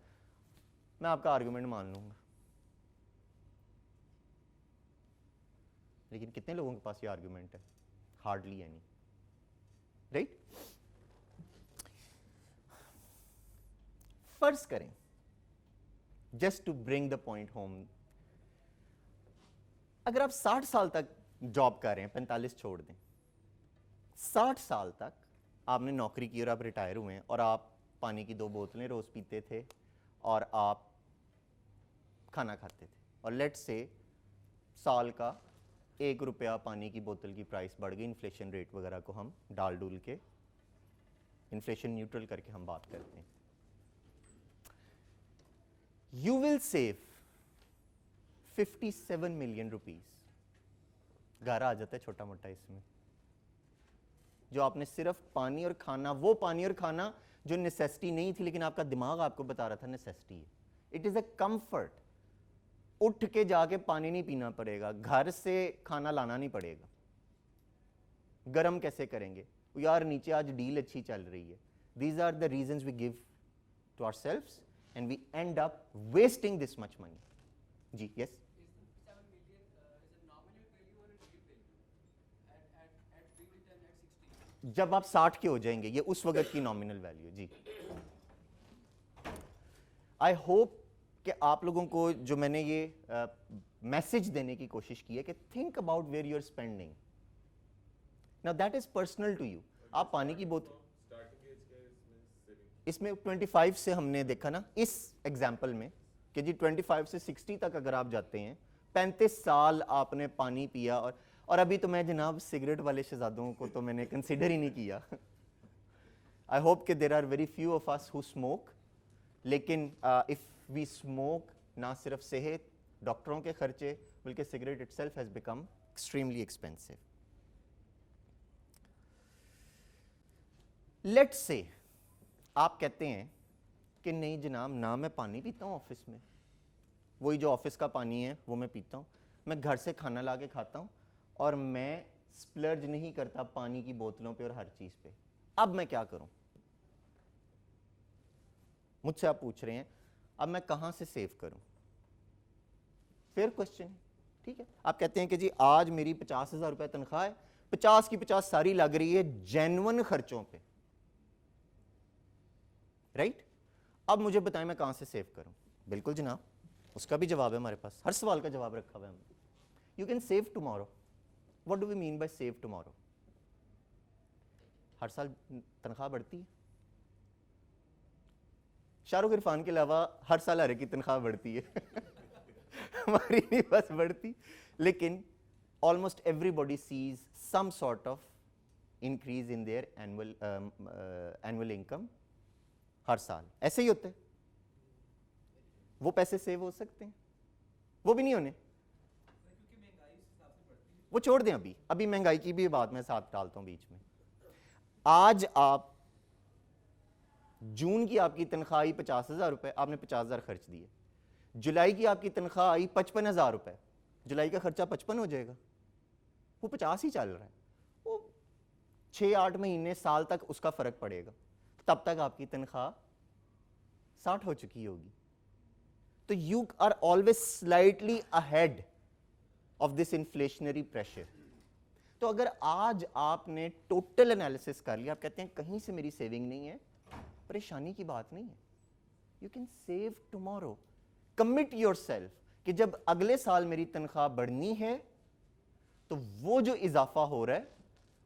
मैं आपका आर्गुमेंट मान लूँगा। लेकिन कितने लोगों के पास ये आर्गुमेंट है? Hardly any, right. फर्ज करें, just to bring the point home, अगर आप 60 साल तक जॉब कर रहे हैं, 45 छोड़ दें, 60 साल तक आपने नौकरी की और आप रिटायर हुए हैं, और आप पानी की 2 बोतलें रोज पीते थे और आप खाना खाते थे, और लेट्स से साल का 1 रुपया पानी की बोतल की प्राइस बढ़ गई, इन्फ्लेशन रेट वगैरह को हम डाल डूल के इन्फ्लेशन न्यूट्रल करके हम बात करते हैं, you will save 57 million rupees. गारा आ जाता है छोटा मोटा इसमें, जो आपने सिर्फ पानी और खाना, वो पानी और खाना जो नेसेसिटी नहीं थी लेकिन आपका दिमाग आपको बता रहा था नेसेसिटी है। It is a comfort. उठ के जाके पानी नहीं पीना पड़ेगा, घर से खाना लाना नहीं पड़ेगा। गरम कैसे करेंगे यार, नीचे आज डील अच्छी चल रही है। These are the reasons we give to ourselves and we end up wasting this much money. जी यस। जब आप 60 के हो जाएंगे, ये उस वक्त की नॉमिनल वैल्यू। जी, आई होप कि आप लोगों को जो मैंने ये मैसेज देने की कोशिश की है कि think about where you are spending. Now that is personal to you. आप पानी की बोतल, इसमें 25 से हमने देखा ना इस एग्जाम्पल में कि जी 25 से 60 तक अगर आप जाते हैं, 35 साल आपने पानी पिया, और अभी तो मैं जनाब सिगरेट वाले शहजादों को तो मैंने कंसिडर ही नहीं किया। आई होप कि there are very few of us who smoke, लेकिन इफ वी स्मोक, ना सिर्फ सेहत, डॉक्टरों के खर्चे, बल्कि cigarette itself has become extremely expensive. Let's say आप कहते हैं कि नहीं जनाब, ना मैं पानी पीता हूँ ऑफिस में, वही जो ऑफिस का पानी है वो मैं पीता हूँ, मैं घर से खाना ला के खाता हूँ, और मैं स्प्लर्ज नहीं करता पानी की बोतलों पे और हर चीज़ पे। अब मैं क्या करूँ? मुझसे आप पूछ रहे हैं अब मैं कहाँ से सेव करूँ? फेयर क्वेश्चन है, ठीक है। आप कहते हैं कि जी आज मेरी 50,000 रुपये तनख्वाह है, 50 की 50 सारी लग रही है जेन्युइन खर्चों पे, राइट। अब मुझे बताएं मैं कहाँ से सेव करूँ? बिल्कुल जनाब, उसका भी जवाब है हमारे पास, हर सवाल का जवाब रखा हुआ है हमने। You can save tomorrow. What do we mean by save tomorrow? हर साल तनख्वाह बढ़ती है, शाहरुख इरफान के अलावा हर साल हर एक की तनख्वाह बढ़ती है। हमारी नहीं बस बढ़ती, लेकिन almost everybody sees some sort of increase in their annual income हर साल। ऐसे ही होते हैं। वो पैसे सेव हो सकते हैं, वो भी नहीं होने, वो छोड़ दें। अभी महंगाई की भी बात मैं साथ डालता हूं बीच में। आज आप जून की आपकी तनख्वाह आई 50,000 रुपए, आपने 50,000 खर्च दिए। जुलाई की आपकी तनख्वाह आई 55,000 रुपए, जुलाई का खर्चा 55 हो जाएगा, वो 50 ही चल रहा है। वो 6-8 महीने साल तक उसका फर्क पड़ेगा, तब तक आपकी तनख्वाह 60 हो चुकी होगी। तो you are always slightly ahead of this inflationary pressure. तो अगर आज आपने टोटल एनालिसिस कर लिया, आप कहते हैं कहीं से मेरी सेविंग नहीं है, परेशानी की बात नहीं है, you can save tomorrow. Commit yourself कि जब अगले साल मेरी तनख्वाह बढ़नी है तो वो जो इजाफा हो रहा है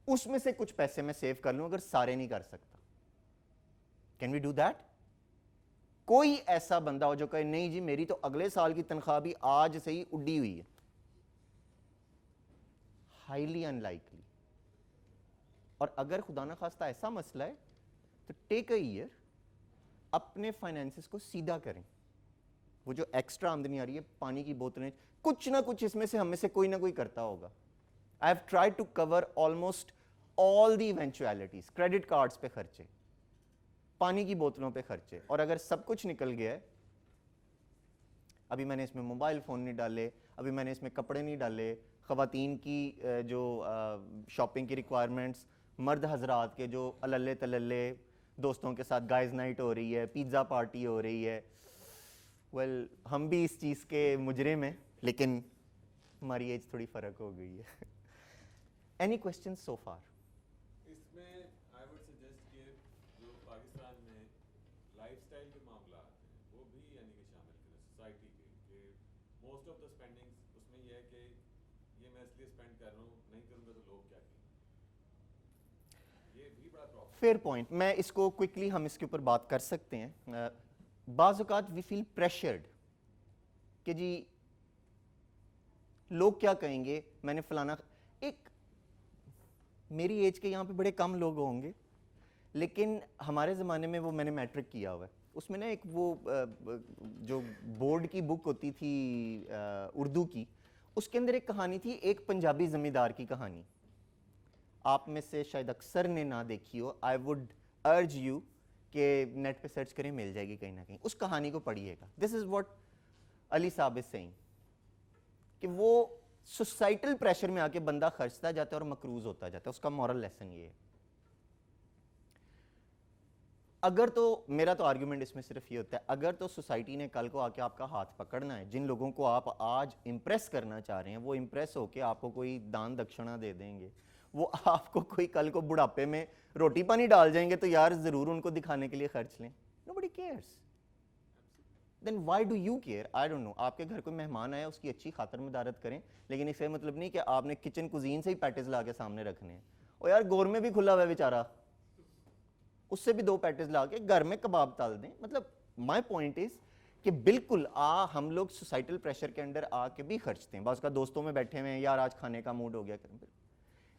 उसमें से कुछ पैसे मैं सेव कर लूं, अगर सारे नहीं कर सकता। Can we do that? कोई ऐसा बंदा हो जो कहे नहीं जी मेरी तो अगले साल की तनख्वाह भी आज से ही उड़ी हुई है? Highly unlikely. और अगर खुदा ना खास्ता ऐसा मसला है तो टेक अ ईयर, अपने फाइनेंसेस को सीधा करें। वो जो एक्स्ट्रा आमदनी आ रही है, पानी की बोतलें, कुछ ना कुछ इसमें से हम में से कोई ना कोई करता होगा। I have tried to cover almost all the eventualities. Credit cards पे खर्चे, पानी की बोतलों पे खर्चे, और अगर सब कुछ निकल गया है, अभी मैंने इसमें मोबाइल फ़ोन नहीं डाले, अभी मैंने इसमें कपड़े नहीं डाले, ख़वातीन की जो शॉपिंग की रिक्वायरमेंट्स, मर्द हजरात के जो अल्ले तल्ले दोस्तों के साथ गाइज नाइट हो रही है, पिज़्ज़ा पार्टी हो रही है, वेल हम भी इस चीज़ के मुजरिम हैं, लेकिन हमारी एज थोड़ी फ़र्क हो गई है। एनी क्वेश्चन सो फार? इसमें आई वुड सजेस्ट कि जो पाकिस्तान में लाइफस्टाइल के मामला हैं वो भी यानी कि शामिल करें सोसाइटी के, कि मोस्ट ऑफ द स्पेंडिंग्स उसमें यह है कि ये मैं इसलिए स्पेंड कर रहा हूँ, नहीं करूँगा तो लोग क्या कहेंगे, ये भी बड़ा प्रॉब्लम। Fair point. मैं इसको क्विकली हम इसके ऊपर बात कर सकते हैं। बाज़ औक़ात वी फील प्रेशर्ड कि जी लोग क्या कहेंगे, मैंने फलाना, एक मेरी एज के यहाँ पे बड़े कम लोग होंगे, लेकिन हमारे ज़माने में वो मैंने मैट्रिक किया हुआ है, उसमें ना एक वो जो बोर्ड की बुक होती थी उर्दू की, उसके अंदर एक कहानी थी, एक पंजाबी ज़मींदार की कहानी। आप में से शायद अक्सर ने ना देखी हो, आई वुड अर्ज यू कि नेट पे सर्च करें, मिल जाएगी कहीं ना कहीं, उस कहानी को पढ़िएगा। दिस इज़ व्हाट अली साहब इज सेइंग, कि वो सोसाइटल प्रेशर में आके बंदा खर्चता जाता है और मकरूज होता जाता है। उसका मॉरल लेसन ये है। अगर तो मेरा तो आर्गुमेंट इसमें सिर्फ ये होता है, अगर तो सोसाइटी ने कल को आके आपका हाथ पकड़ना है, जिन लोगों को आप आज इंप्रेस करना चाह रहे हैं वो इंप्रेस होके आपको कोई दान दक्षिणा दे देंगे, वो आपको कोई कल को बुढ़ापे में रोटी पानी डाल जाएंगे, तो यार जरूर उनको दिखाने के लिए खर्च लें। Nobody cares. Then why do you care? I don't know. आपके घर कोई मेहमान आया, उसकी अच्छी खातर मदारत करें, लेकिन इससे मतलब नहीं कि आपने किचन कुजीन से ही पैटेज ला के सामने रखने हैं। और यार गोर में भी खुला हुआ है बेचारा, उससे भी 2 पैटेज ला के घर में कबाब तल दें। मतलब माई पॉइंट इज कि बिल्कुल हम लोग सोसाइटल प्रेशर के अंडर आके भी खर्चते हैं। बस का दोस्तों में बैठे हुए हैं, यार आज खाने का मूड हो गया।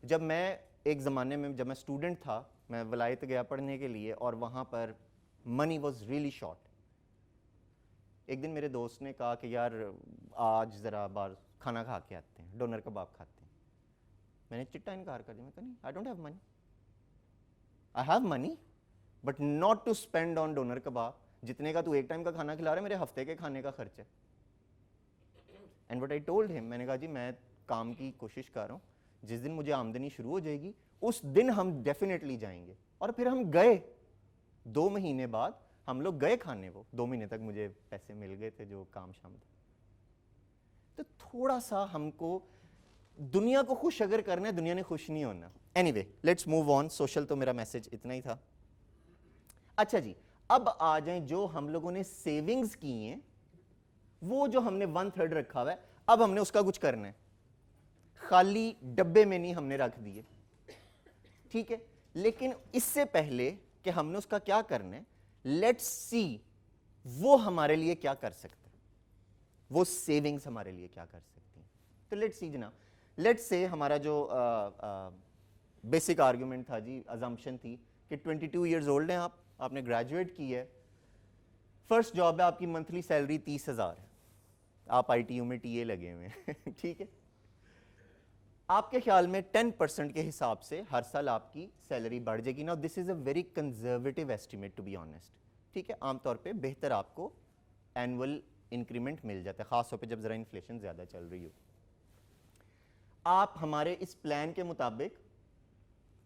जब मैं एक ज़माने में, जब मैं स्टूडेंट था, मैं वलायत गया पढ़ने के लिए, और वहाँ पर मनी वॉज रियली शॉर्ट। एक दिन मेरे दोस्त ने कहा कि यार आज ज़रा बाहर खाना खा के आते हैं, डोनर कबाब खाते हैं। मैंने चिट्टा इनकार कर दिया। मैं कहा नहीं, I don't have money, I have money but not to spend on doner kebab. जितने का तू एक टाइम का खाना खिला रहा है, मेरे हफ्ते के खाने का खर्च है। And what I told him, मैंने कहा जी मैं काम की कोशिश कर रहा हूँ, जिस दिन मुझे आमदनी शुरू हो जाएगी उस दिन हम डेफिनेटली जाएंगे। और फिर हम गए। 2 महीने बाद हम लोग गए खाने। वो 2 महीने तक मुझे पैसे मिल गए थे जो काम शाम था। तो थोड़ा सा हमको दुनिया को खुश अगर करना है, दुनिया ने खुश नहीं होना। Anyway let's move on. Social तो मेरा मैसेज इतना ही था। अच्छा जी, अब आ जाएं जो हम लोगों ने सेविंग्स की हैं, वो जो हमने 1/3 रखा हुआ है, अब हमने उसका कुछ करना है। खाली डब्बे में नहीं हमने रख दिए, ठीक है, लेकिन इससे पहले कि हमने उसका क्या करना है, लेट्स सी वो हमारे लिए क्या कर सकते हैं, वो सेविंग्स हमारे लिए क्या कर सकती हैं। तो लेट्स सी जनाब, लेट्स से हमारा जो बेसिक आर्गुमेंट था जी, अजम्पशन थी कि 22 ईयर्स ओल्ड हैं आप, आपने ग्रेजुएट की है, फर्स्ट जॉब है, आपकी मंथली सैलरी 30,000 है, आप ITU में TA लगे हुए हैं ठीक है। आपके ख्याल में 10% के हिसाब से हर साल आपकी सैलरी बढ़ जाएगी ना। This is a very conservative estimate to be honest, ठीक है। आमतौर पे बेहतर आपको एनुअल इंक्रीमेंट मिल जाता है, खासतौर पे जब जरा इन्फ्लेशन ज्यादा चल रही हो। आप हमारे इस प्लान के मुताबिक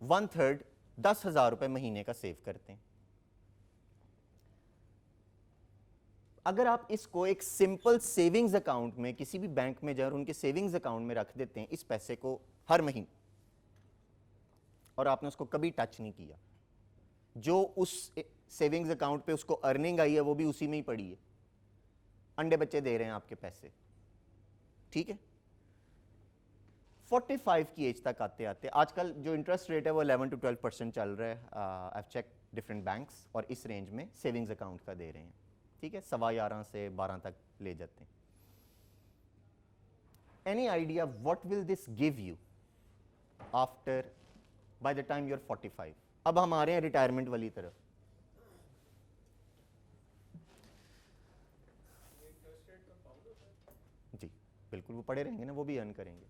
1/3 10,000 रुपए महीने का सेव करते हैं। अगर आप इसको एक सिंपल सेविंग्स अकाउंट में किसी भी बैंक में जाए और उनके सेविंग्स अकाउंट में रख देते हैं इस पैसे को हर महीने, और आपने उसको कभी टच नहीं किया, जो उस सेविंग्स अकाउंट पे उसको अर्निंग आई है वो भी उसी में ही पड़ी है, अंडे बच्चे दे रहे हैं आपके पैसे, ठीक है। 45 की एज तक आते आते आजकल जो इंटरेस्ट रेट है वो 11 to 12% चल रहा है। आई चेक डिफरेंट बैंक्स और इस रेंज में सेविंग्स अकाउंट का दे रहे हैं, ठीक है, 11.25 से 12 तक ले जाते हैं। Any idea what will this give you after by the time you are 45? अब हम आ रहे हैं रिटायरमेंट वाली तरफ। इंटरेस्ट रेट कंपाउंड होता है। जी बिल्कुल, वो पड़े रहेंगे ना, वो भी अर्न करेंगे।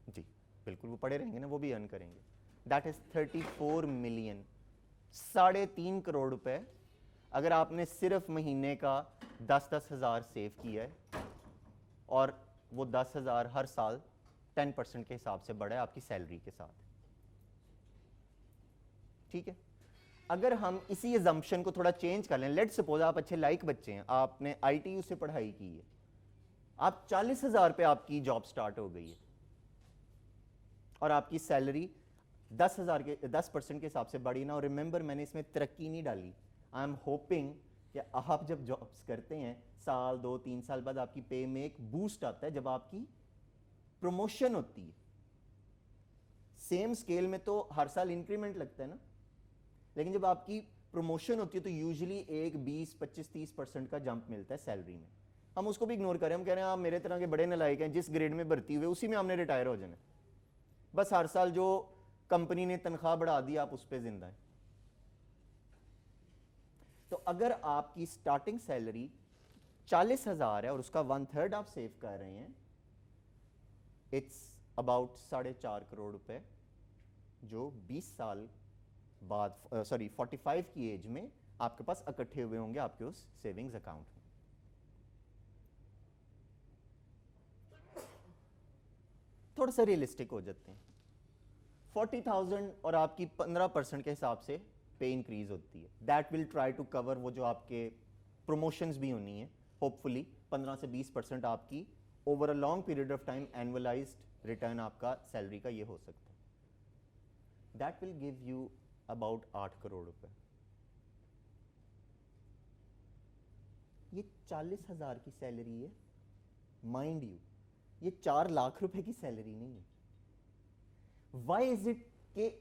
जी बिल्कुल, वो पड़े रहेंगे ना, वो भी अर्न करेंगे। दैट इज 34 मिलियन, 3.5 करोड़ रुपए अगर आपने सिर्फ महीने का 10-10 हज़ार सेव किया है और वो 10 हज़ार हर साल 10% के हिसाब से बढ़ा है आपकी सैलरी के साथ, ठीक है। अगर हम इसी एजम्पशन को थोड़ा चेंज कर लें, लेट्स सपोज आप अच्छे लाइक बच्चे हैं, आपने ITU से पढ़ाई की है, आप 40,000 पे आपकी जॉब स्टार्ट हो गई है और आपकी सैलरी 10,000 के 10% के हिसाब से बढ़ी ना। और रिमेंबर, मैंने इसमें तरक्की नहीं डाली। आई एम होपिंग कि आप जब जॉब्स करते हैं साल 2-3 साल बाद आपकी पे में एक बूस्ट आता है जब आपकी प्रमोशन होती है। सेम स्केल में तो हर साल इंक्रीमेंट लगता है ना, लेकिन जब आपकी प्रमोशन होती है तो यूजुअली एक 20-25-30% का जंप मिलता है सैलरी में। हम उसको भी इग्नोर करें, हम कह रहे हैं आप मेरे तरह के बड़े नालायक हैं, जिस ग्रेड में भर्ती हुए उसी में हमने रिटायर हो जाना, बस हर साल जो कंपनी ने तनख्वाह बढ़ा दी आप उस पर जिंदा हैं। तो अगर आपकी स्टार्टिंग सैलरी 40,000 है और उसका 1/3 आप सेव कर रहे हैं, इट्स अबाउट 4.5 करोड़ रुपए जो 20 साल बाद 45 की एज में आपके पास इकट्ठे हुए होंगे आपके उस सेविंग्स अकाउंट में। थोड़ा सा रियलिस्टिक हो जाते हैं। 40,000 और आपकी 15% के हिसाब से पे इंक्रीज होती है, that will try to cover वो जो आपके प्रमोशंस भी होनी है। होपफुली 15 से 20% आपकी over a long period of time annualised return आपका सैलरी का ये हो सकता है। That will give you about 8 crore रुपए। ये 40,000 की सैलरी है, माइंड यू, ये 4 लाख रुपए की सैलरी नहीं है। वाई इज इट के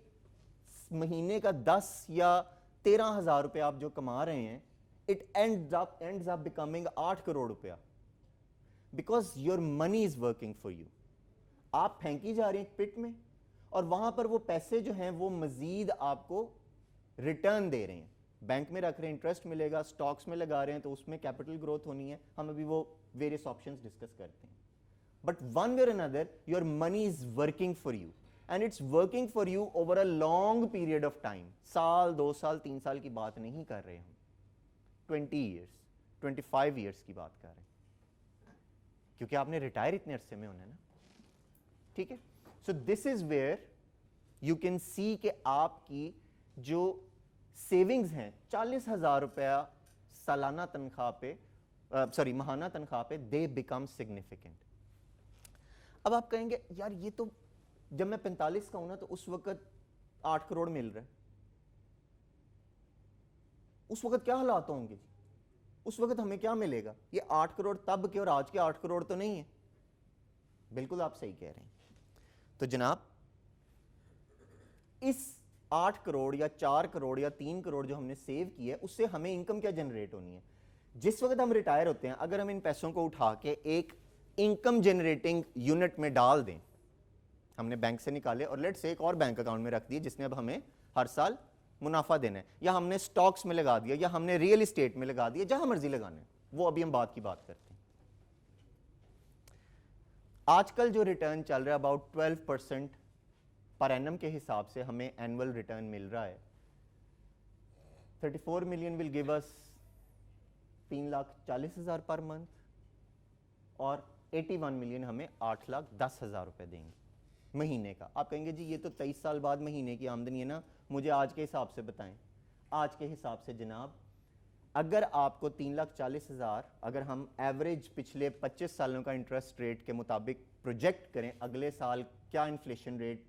महीने का 10 या 13,000 रुपए आप जो कमा रहे हैं, it ends up becoming 8 crore रुपया, because your money is working for you. आप फेंकी जा रहे हैं पिट में और वहां पर वो पैसे जो हैं वो मजीद आपको रिटर्न दे रहे हैं। बैंक में रख रहे हैं, इंटरेस्ट मिलेगा, स्टॉक्स में लगा रहे हैं तो उसमें कैपिटल ग्रोथ होनी है। हम अभी वो वेरियस ऑप्शंस डिस्कस करते हैं। बट वन वे और another your money is working for you and it's working for you over a long period of time. साल, 2 साल, 3 साल की बात नहीं कर रहे हम, 20 ईयर्स, 25 ईयर्स की बात कर रहे हैं, क्योंकि आपने रिटायर इतने अरसे में होना है ना, ठीक है। So this is where you can see कि आपकी जो सेविंग्स हैं 40,000 रुपया सालाना तनख्वाह पे, महाना तनख्वाह पे, दे बिकम सिग्निफिकेंट। अब आप कहेंगे यार ये तो जब मैं 45 का हूं ना तो उस वक्त 8 करोड़ मिल रहा है, उस वक्त क्या हालात होंगे, उस वक्त हमें क्या मिलेगा? ये 8 करोड़ तब के और आज के 8 करोड़ तो नहीं है। बिल्कुल आप सही कह रहे हैं। तो जनाब, इस 8 करोड़ या 4 करोड़ या 3 करोड़ जो हमने सेव किया है, उससे हमें इनकम क्या जनरेट होनी है? जिस वक्त हम रिटायर होते हैं, अगर हम इन पैसों को उठा के एक इनकम जनरेटिंग यूनिट में डाल दें, हमने बैंक से निकाले और लेट्स से एक और बैंक अकाउंट में रख दिए जिसने अब हमें हर साल मुनाफा देना है, या हमने स्टॉक्स में लगा दिया, या हमने रियल एस्टेट में लगा दिया, जहां मर्जी लगाना है, वो अभी हम बात करते हैं। आजकल जो रिटर्न चल रहा है अबाउट 12% पर एनम के हिसाब से हमें एनुअल रिटर्न मिल रहा है। 34 million will give us 3,40,000 per month और 81 मिलियन हमें 8,10,000 रुपए देंगे महीने का। आप कहेंगे जी ये तो 23 साल बाद महीने की आमदनी है ना, मुझे आज के हिसाब से बताएं। आज के हिसाब से जनाब, अगर आपको 3,40,000, अगर हम एवरेज पिछले 25 सालों का इंटरेस्ट रेट के मुताबिक प्रोजेक्ट करें, अगले साल क्या इन्फ्लेशन रेट,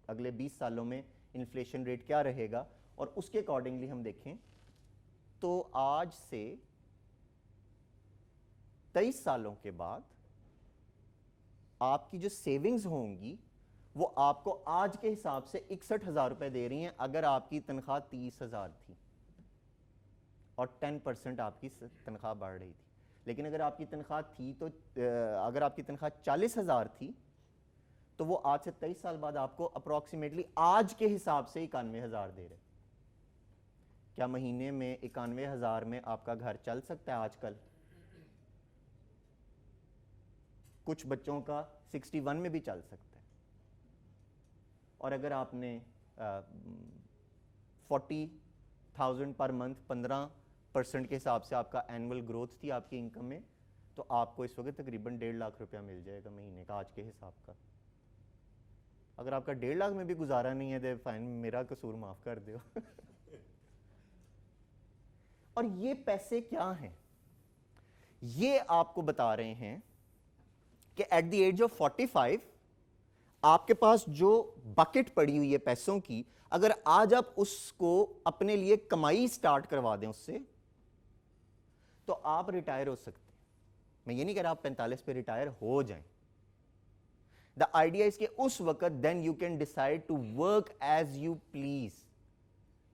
अगले 20 सालों में इन्फ्लेशन रेट क्या रहेगा, और उसके अकॉर्डिंगली हम देखें, तो आज से 23 सालों के बाद आपकी जो सेविंग्स होंगी वो आपको आज के हिसाब से 61,000 रुपए दे रही हैं, अगर आपकी तनख्वाह 30,000 थी और 10% आपकी तनख्वाह बढ़ रही थी। लेकिन अगर आपकी तनख्वाह थी तो अगर आपकी तनख्वाह 40,000 थी तो वो आज से 23 साल बाद आपको अप्रॉक्सीमेटली आज के हिसाब से 91,000 दे रहे। क्या महीने में 91,000 में आपका घर चल सकता है आजकल? कुछ बच्चों का 61 में भी चल सकता है। और अगर आपने 40,000 पर मंथ 15% के हिसाब से आपका एनुअल ग्रोथ थी आपकी इनकम में, तो आपको इस वक्त तकरीबन 1.5 लाख रुपया मिल जाएगा महीने का आज के हिसाब का। अगर आपका 1.5 लाख में भी गुजारा नहीं है तो फाइन, मेरा कसूर माफ कर दो। और ये पैसे क्या हैं? ये आपको बता रहे हैं कि एट द एज ऑफ 45 आपके पास जो बकेट पड़ी हुई है पैसों की, अगर आज आप उसको अपने लिए कमाई स्टार्ट करवा दें उससे, तो आप रिटायर हो सकते हैं। मैं ये नहीं कह रहा आप 45 पे रिटायर हो जाएं। द आइडिया इज कि उस वक्त then you can decide to work as you please.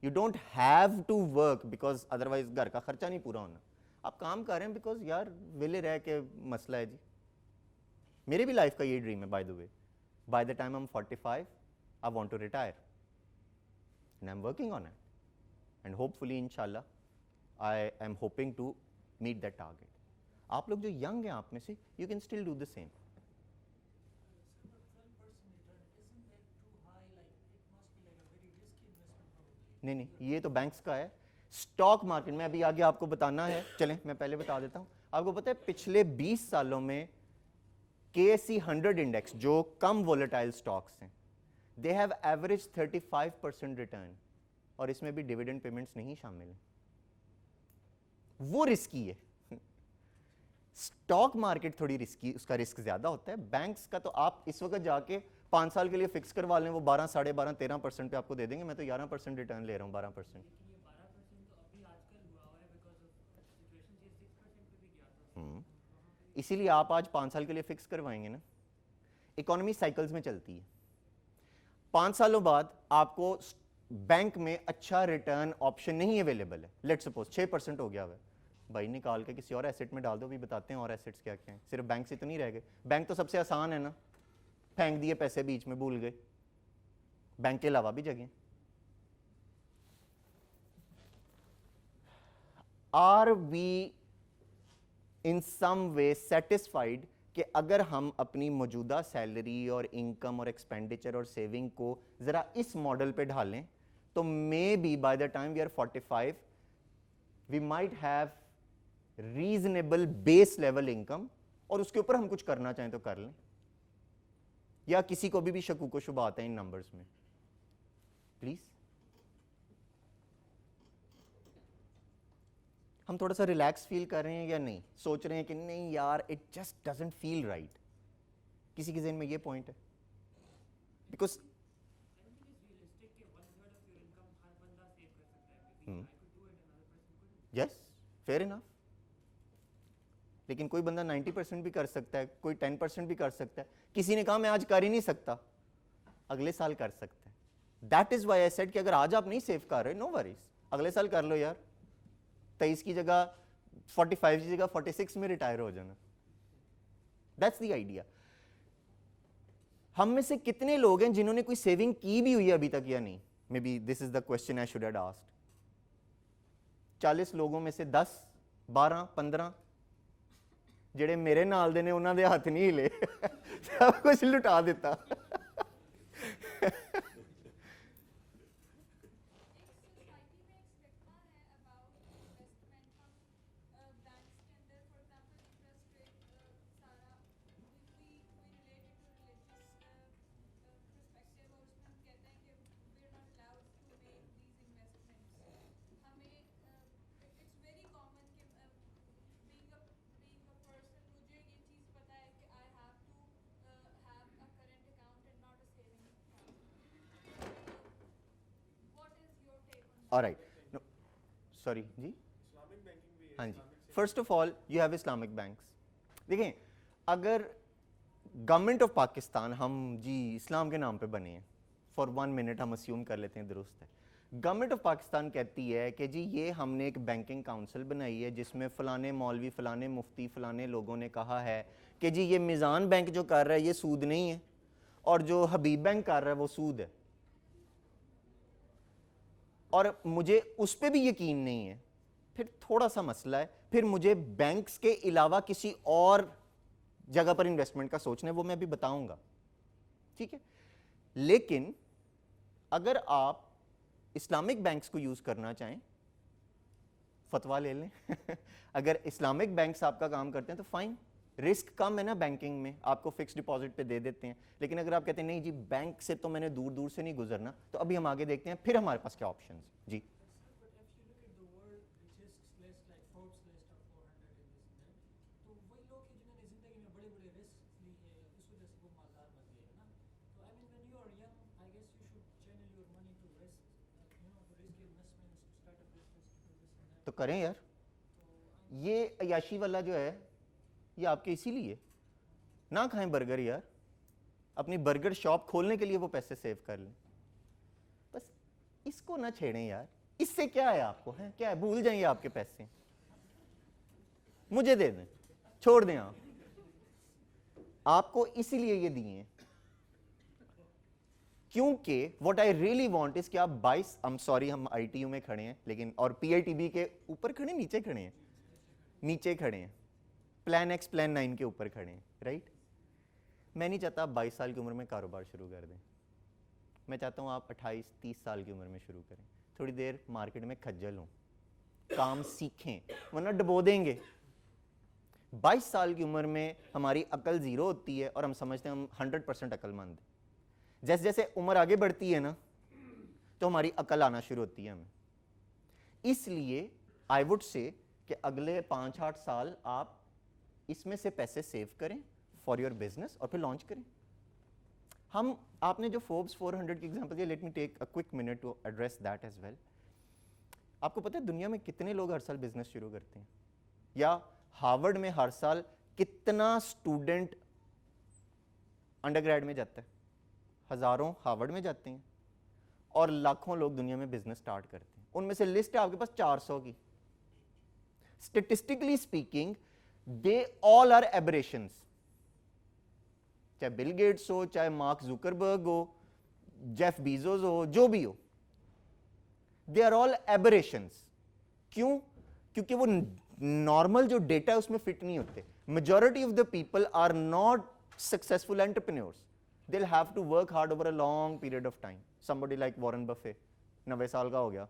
You don't have to work because otherwise घर का खर्चा नहीं पूरा होना। आप काम कर रहे हैं बिकॉज यार वेले रह के मसला है जी। मेरे भी लाइफ का ये ड्रीम है by the way, by the time I am 45 I want to retire and I am working on it and hopefully इंशाल्लाह I am hoping to meet that target. आप लोग जो यंग हैं आप में से, you can still do the same. नहीं नहीं, ये तो बैंक्स का है। स्टॉक मार्केट में अभी आगे आपको बताना है, चलें मैं पहले बता देता हूं। आपको पता है पिछले 20 सालों में KSE 100 इंडेक्स जो कम वोलेटाइल स्टॉक्स हैं, दे हैव एवरेज 35% रिटर्न, और इसमें भी डिविडेंड पेमेंट्स नहीं शामिल हैं। वो रिस्की है। स्टॉक मार्केट थोड़ी रिस्की, उसका रिस्क ज्यादा होता है। बैंक्स का तो आप इस वक्त जाके 5 साल के लिए फिक्स करवा लें, वो 12, 12.5, 13% पे आपको दे देंगे। मैं तो 11% रिटर्न ले रहा हूँ, 12%। इसीलिए आप आज 5 साल के लिए फिक्स करवाएंगे ना। इकोनॉमी साइकिल्स में चलती है। 5 सालों बाद आपको बैंक में अच्छा रिटर्न ऑप्शन नहीं अवेलेबल है। लेट्स सपोज 6% हो गया हुआ है, भाई निकाल के किसी और एसेट में डाल दो। भी बताते हैं और एसेट्स क्या क्या हैं, सिर्फ बैंक से तो नहीं रह गए। बैंक तो सबसे आसान है ना, फेंक दिए पैसे बीच में, भूल गए। बैंक के अलावा भी जगह। Are we in some way satisfied कि अगर हम अपनी मौजूदा सैलरी और इनकम और एक्सपेंडिचर और सेविंग को जरा इस मॉडल पे ढालें, तो maybe by the time we are 45 we might have reasonable base level income, और उसके ऊपर हम कुछ करना चाहें तो कर लें। या किसी को भी शकूक शुबा आता है इन नंबर्स में, प्लीज। हम थोड़ा सा रिलैक्स फील कर रहे हैं या नहीं? सोच रहे हैं कि नहीं यार it just doesn't feel right. किसी के ज़हन में ये पॉइंट है? Because yes, fair enough. लेकिन कोई बंदा 90% भी कर सकता है, कोई 10% भी कर सकता है। किसी ने कहा मैं आज कर ही नहीं सकता, अगले साल कर सकता है। That is why I said कि अगर आज आप नहीं सेव कर रहे, नो वरीज, अगले साल कर लो यार। 23 की जगह 45 की जगह 46 में रिटायर हो जाना। That's the idea. हम में से कितने लोग हैं जिन्होंने कोई सेविंग की भी हुई है अभी तक या नहीं? May be this is the question I should have asked. 40 लोगों में से 10, 12, 15 ਜਿਹੜੇ ਮੇਰੇ ਨਾਲ ਦੇ ਨੇ ਉਹਨਾਂ ਦੇ ਹੱਥ ਨਹੀਂ हिले। सब कुछ लुटा देता। ऑलराइट, सॉरी जी, इस्लामिक बैंकिंग भी है, हाँ जी, Islamic first of all you have Islamic banks. देखें, अगर गवर्नमेंट ऑफ पाकिस्तान, हम जी इस्लाम के नाम पे बने हैं, फॉर 1 मिनट हम अस्यूम कर लेते हैं, दुरुस्त है, गवर्नमेंट ऑफ पाकिस्तान कहती है कि जी ये हमने एक बैंकिंग काउंसिल बनाई है जिसमें फ़लाने मौलवी, फ़लाने मुफ्ती, फ़लाने लोगों ने कहा है कि जी ये मिज़ान बैंक जो कर रहा है ये सूद नहीं है, और जो हबीब बैंक कर रहा है वो सूद है, और मुझे उस पर भी यकीन नहीं है, फिर थोड़ा सा मसला है, फिर मुझे बैंक्स के अलावा किसी और जगह पर इन्वेस्टमेंट का सोचना है, वो मैं अभी बताऊंगा, ठीक है। लेकिन अगर आप इस्लामिक बैंक्स को यूज करना चाहें, फतवा ले लें अगर इस्लामिक बैंक्स आपका काम करते हैं तो फाइन, रिस्क कम है ना बैंकिंग में, आपको फिक्स डिपॉजिट पे दे देते हैं। लेकिन अगर आप कहते हैं नहीं जी बैंक से तो मैंने दूर दूर से नहीं गुजरना, तो अभी हम आगे देखते हैं फिर हमारे पास क्या ऑप्शन है जी। But if you look at the world richest list like Forbes list of 400 in this and that, तो वही लोग हैं जिन्होंने जिंदगी में बड़े-बड़े रिस्क लिए हैं, इस वजह से वो मालदार बन गए हैं ना। तो I mean when you are young, I guess you should channel your money to risk, to risky investments, to start a business, to do this and that. तो करें यार, ये अयाशी वाला जो है ये आपके इसीलिए, ना खाएं बर्गर यार, अपनी बर्गर शॉप खोलने के लिए वो पैसे सेव कर लें, बस इसको ना छेड़ें यार, इससे क्या है आपको, है क्या है, भूल जाइए आपके पैसे, मुझे दे दें, छोड़ दें आप, आपको इसीलिए ये दिए हैं क्योंकि what I really want is कि आप 22, आई एम सॉरी हम आईटीयू में खड़े हैं लेकिन, और पीआईटीबी के ऊपर खड़े, नीचे खड़े हैं, नीचे खड़े हैं, प्लान एक्स प्लान 9 के ऊपर खड़े हैं, राइट। मैं नहीं चाहता आप 22 साल की उम्र में कारोबार शुरू कर दें, मैं चाहता हूँ आप 28-30 साल की उम्र में शुरू करें, थोड़ी देर मार्केट में खज्जल हों, काम सीखें, वरना डबो देंगे। 22 साल की उम्र में हमारी अकल ज़ीरो होती है और हम समझते हैं हम 100% अक्लमंद हैं। जैसे जैसे उम्र आगे बढ़ती है ना तो हमारी अकल आना शुरू होती है हमें। इसलिए आई वुड से कि अगले 5-8 साल आप इसमें से पैसे सेव करें फॉर योर बिजनेस और फिर लॉन्च करें। हम, आपने जो फोर्ब्स 400 की एग्जांपल दिया, let me take a quick minute to address that as well. आपको पता है दुनिया में कितने लोग हर साल बिजनेस शुरू करते हैं, या हार्वर्ड में हर साल कितना स्टूडेंट अंडरग्रेड में जाता है? हजारों हार्वर्ड में जाते हैं और लाखों लोग दुनिया में बिजनेस स्टार्ट करते हैं। उनमें से लिस्ट है आपके पास 400 की। Statistically speaking they all are aberrations, चाहे बिल गेट्स हो, चाहे मार्क जुकरबर्ग हो, जेफ बीजोस हो, जो भी हो, दे आर ऑल एबरेशंस। क्यों? क्योंकि वो नॉर्मल जो डेटा है उसमें फिट नहीं होते। Majority of the people are not successful entrepreneurs, they'll have to work hard over a long period of time. Somebody like Warren Buffett 90 साल का हो गया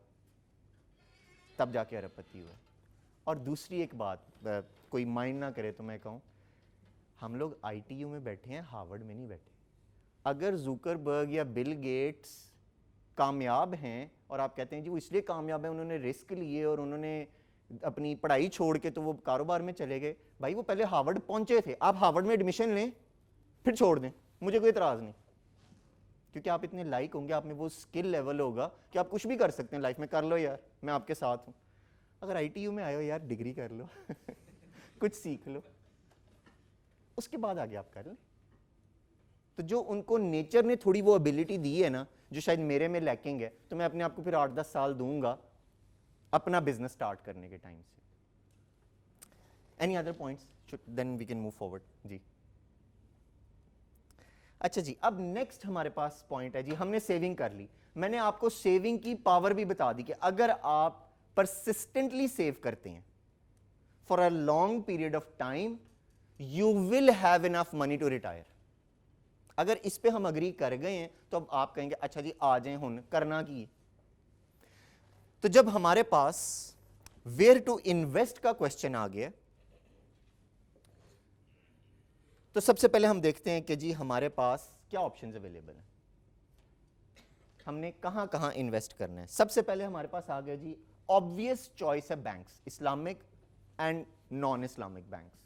तब जाके अरबपति हुआ। और दूसरी एक बात, कोई माइंड ना करे तो मैं कहूँ, हम लोग आईटीयू में बैठे हैं, हार्वर्ड में नहीं बैठे। अगर जुकरबर्ग या बिल गेट्स कामयाब हैं और आप कहते हैं जी वो इसलिए कामयाब है उन्होंने रिस्क लिए और उन्होंने अपनी पढ़ाई छोड़ के तो वो कारोबार में चले गए, भाई वो पहले हार्वर्ड पहुंचे थे, आप हार्वर्ड में एडमिशन लें फिर छोड़ दें, मुझे कोई इतराज नहीं, क्योंकि आप इतने लाइक होंगे, आप में वो स्किल लेवल होगा कि आप कुछ भी कर सकते हैं लाइफ में। कर लो यार, मैं आपके साथ हूं। अगर आईटीयू में आए हो यार, डिग्री कर लो कुछ सीख लो, उसके बाद आगे आप कर लें। तो जो उनको नेचर ने थोड़ी वो एबिलिटी दी है ना, जो शायद मेरे में लैकिंग है, तो मैं अपने आप को फिर 8-10 साल दूंगा अपना बिजनेस स्टार्ट करने के टाइम से। Any other points, then we can move forward जी। अच्छा जी, अब नेक्स्ट हमारे पास पॉइंट है जी, हमने सेविंग कर ली। मैंने आपको सेविंग की पावर भी बता दी कि अगर आप परसिस्टेंटली सेव करते हैं for a long period of time, you will have enough money to retire. अगर इस पे हम अग्री कर गए हैं तो अब आप कहेंगे अच्छा जी आ जाए हुन करना की। तो जब हमारे पास वेयर टू इन्वेस्ट का क्वेश्चन आ गया, तो सबसे पहले हम देखते हैं कि जी हमारे पास क्या ऑप्शंस अवेलेबल हैं, हमने कहां कहां इन्वेस्ट करना है। सबसे पहले हमारे पास आ गया जी ऑब्वियस चॉइस है banks, Islamic and non Islamic banks.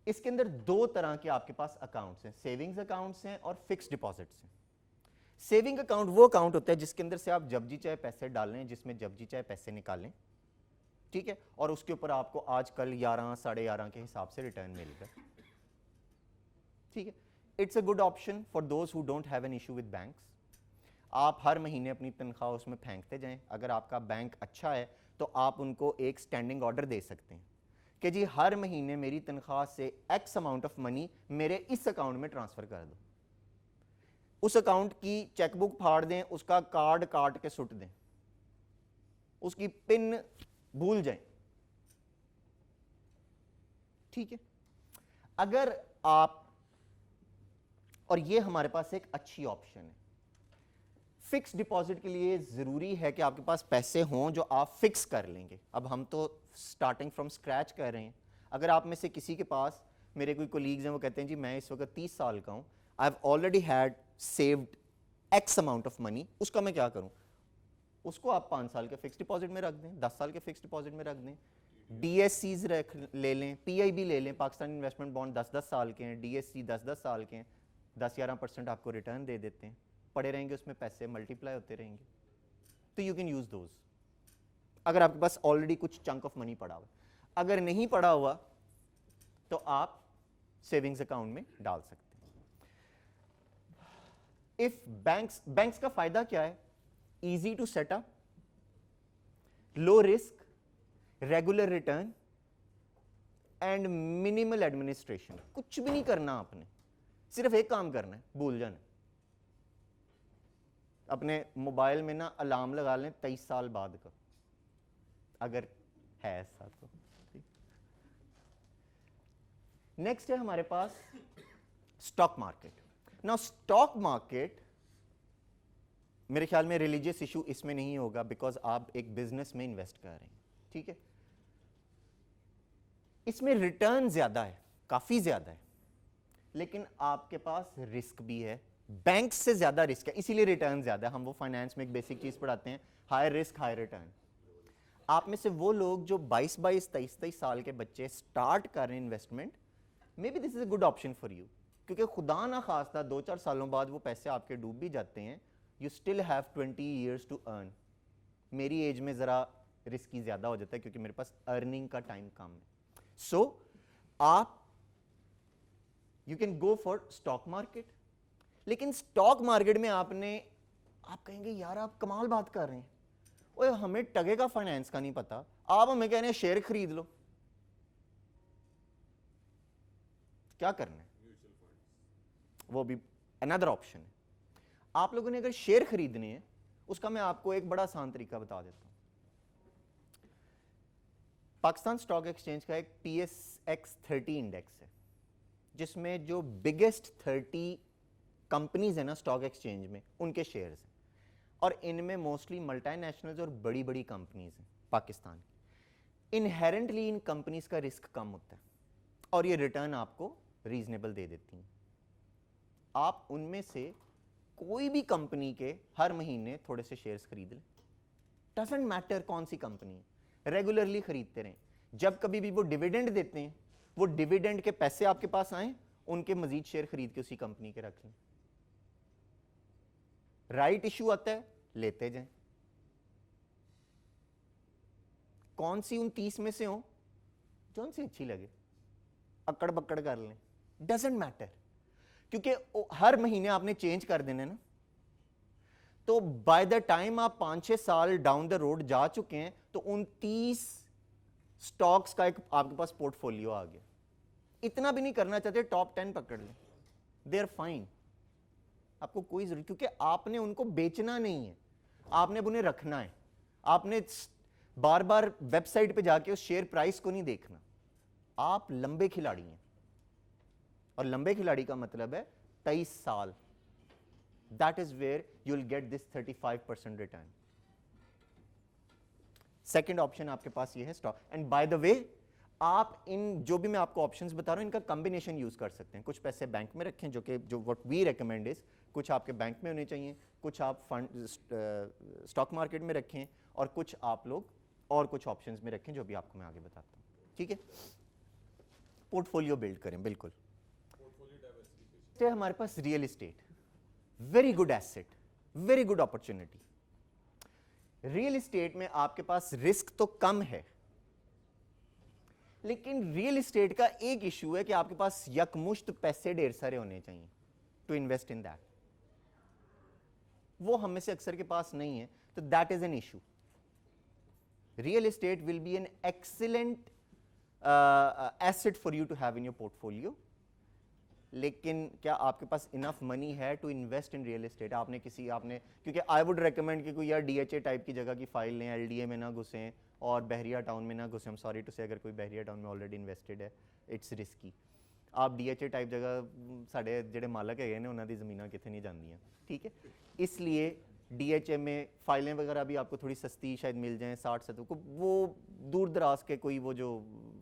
इसके अंदर दो तरह के आपके पास अकाउंट्स हैं, सेविंग्स अकाउंट्स हैं और फिक्स्ड डिपॉजिट्स हैं। सेविंग अकाउंट वो अकाउंट होता है जिसके अंदर से आप जब जी चाहे पैसे डालें, जिसमें जब जी चाहे पैसे निकालें, ठीक है, और उसके ऊपर आपको आजकल 11 साढ़े 11 के हिसाब से रिटर्न मिल रहा है, ठीक है। It's a good option for those who don't have an issue with banks. आप हर महीने अपनी तनख्वाह उसमें फेंकते जाएं। अगर आपका बैंक अच्छा है तो आप उनको एक स्टैंडिंग ऑर्डर दे सकते हैं कि जी हर महीने मेरी तनख्वाह से एक्स अमाउंट ऑफ मनी मेरे इस अकाउंट में ट्रांसफर कर दो। उस अकाउंट की चेकबुक फाड़ दें, उसका कार्ड काट के सुट दें, उसकी पिन भूल जाएं, ठीक है। अगर आप, और ये हमारे पास एक अच्छी ऑप्शन है, फिक्स डिपॉजिट के लिए जरूरी है कि आपके पास पैसे हों जो आप फिक्स कर लेंगे। अब हम तो स्टार्टिंग फ्रॉम स्क्रैच कर रहे हैं। अगर आप में से किसी के पास, मेरे कोई कोलीग्स हैं वो कहते हैं जी मैं इस वक्त 30 साल का हूं, I have already had saved x amount of money, उसका मैं क्या करूं? उसको आप 5 साल के फिक्स डिपॉजिट में रख दें, 10 साल के फिक्स डिपॉजिट में रख दें, डीएससीज ले लें, पीआईबी ले लें, पाकिस्तान इन्वेस्टमेंट बॉन्ड 10-10 साल के हैं, डीएससी 10-10 साल के हैं, 10-11% आपको रिटर्न दे देते हैं, पड़े रहेंगे उसमें पैसे, मल्टीप्लाई होते रहेंगे। तो यू कैन यूज दोज अगर आपके पास ऑलरेडी कुछ चंक ऑफ मनी पड़ा हुआ। अगर नहीं पड़ा हुआ तो आप सेविंग्स अकाउंट में डाल सकते हैं। इफ बैंक्स का फायदा क्या है? Easy to set up, low risk, regular return and minimal administration. कुछ भी नहीं करना आपने, सिर्फ एक काम करना है, भूल जाना। अपने मोबाइल में ना अलार्म लगा लें 23 साल बाद का, अगर है ऐसा तो। नेक्स्ट है हमारे पास stock market. Now stock market, मेरे ख्याल में रिलीजियस इशू इसमें नहीं होगा बिकॉज आप एक बिजनेस में इन्वेस्ट कर रहे हैं, ठीक है। इसमें रिटर्न ज्यादा है, काफी ज्यादा है, लेकिन आपके पास रिस्क भी है, बैंक से ज्यादा रिस्क है, इसीलिए रिटर्न ज्यादा है। हम वो फाइनेंस में एक बेसिक चीज पढ़ाते हैं, हाई रिस्क हाई रिटर्न। आप में से वो लोग जो 22-22, 23-23 साल के बच्चे स्टार्ट कर रहे हैं investment, may be this is a good option for you, क्योंकि खुदा ना खास्ता 2-4 सालों बाद वो पैसे आपके डूब भी जाते हैं, you still have 20 years to earn. मेरी एज में जरा रिस्की ज्यादा हो जाता है क्योंकि मेरे पास अर्निंग का टाइम कम है। सो आप you can go for stock market. लेकिन स्टॉक मार्केट में आप कहेंगे यार आप कमाल बात कर रहे हैं, ओए हमें टगे का फाइनेंस का नहीं पता, आप हमें कह रहे हैं शेयर खरीद लो। क्या करना है? म्यूचुअल फंड, वो भी अनदर ऑप्शन है। आप लोगों ने अगर शेयर खरीदने हैं, उसका मैं आपको एक बड़ा आसान तरीका बता देता हूं। पाकिस्तान स्टॉक एक्सचेंज का एक PSX 30 इंडेक्स है, जिसमें जो बिगेस्ट 30 कंपनीज है ना स्टॉक एक्सचेंज में, उनके शेयर्स हैं, और इनमें मोस्टली मल्टीनेशनल्स और बड़ी बड़ी कंपनीज हैं पाकिस्तान की। इनहेरेंटली इन कंपनीज का रिस्क कम होता है और ये रिटर्न आपको रीजनेबल दे देती हैं। आप उनमें से कोई भी कंपनी के हर महीने थोड़े से शेयर्स खरीद लें, डजंट मैटर कौन सी कंपनी है, रेगुलरली खरीदते रहें। जब कभी भी वो डिविडेंड देते हैं, वो डिविडेंड के पैसे आपके पास आए, उनके मजीद शेयर खरीद के उसी कंपनी के रख लें। राइट इशू आता है, लेते जाएं। कौन सी उन 30 में से हो, जो सी अच्छी लगे, अकड़ बक्कड़ कर लें, डजंट मैटर, क्योंकि हर महीने आपने चेंज कर देना ना। तो बाय द टाइम आप 5-6 साल डाउन द रोड जा चुके हैं, तो उन 30 स्टॉक्स का एक आपके पास पोर्टफोलियो आ गया। इतना भी नहीं करना चाहते, टॉप 10 पकड़ लें, दे आर फाइन। आपको कोई जरूरत, क्योंकि आपने उनको बेचना नहीं है, आपने अब उन्हें रखना है। आपने बार बार वेबसाइट पे जाके उस शेयर प्राइस को नहीं देखना। आप लंबे खिलाड़ी हैं, और लंबे खिलाड़ी का मतलब है 23 साल। That is where you will get this 35% return. Second option आपके पास ये है stock. And by the way, आप इन जो भी मैं आपको ऑप्शंस बता रहा हूं, इनका कॉम्बिनेशन यूज कर सकते हैं। कुछ पैसे बैंक में रखें, जो व्हाट वी रेकमेंड इज, कुछ आपके बैंक में होने चाहिए, कुछ आप फंड स्टॉक मार्केट में रखें, और कुछ आप लोग और कुछ ऑप्शंस में रखें, जो भी आपको मैं आगे बताता हूं। ठीक है, पोर्टफोलियो बिल्ड करें। बिल्कुल। पोर्टफोलियो डाइवर्सिफिकेशन, हमारे पास real estate, very good asset. Very good opportunity. Real estate में आपके पास रिस्क तो कम है, लेकिन रियल एस्टेट का एक इशू है कि आपके पास यकमुश्त पैसे ढेर सारे होने चाहिए टू इन्वेस्ट इन दैट। वो हम में से अक्सर के पास नहीं है, तो that is an issue. Real estate will be an excellent asset for you to have in your portfolio, लेकिन क्या आपके पास इनफ मनी है to invest in real estate? आपने क्योंकि आई वुड रिकमेंड कि कोई यार डीएचए टाइप की जगह की फाइल लें, एलडीए में ना घुसें और बहरिया टाउन में ना घुसें। सॉरी टू से, अगर कोई बहरिया टाउन में ऑलरेडी इन्वेस्टेड है, इट्स रिस्की। आप डीएचए टाइप जगह साढ़े ਜਿਹੜੇ मालक है उन्होंने दी ज़मीनां कितने नहीं जाती, ठीक है। इसलिए डीएचए में फाइलें वगैरह भी आपको थोड़ी सस्ती शायद मिल जाएँ, 60-70 को। वो दूर दराज के कोई वो जो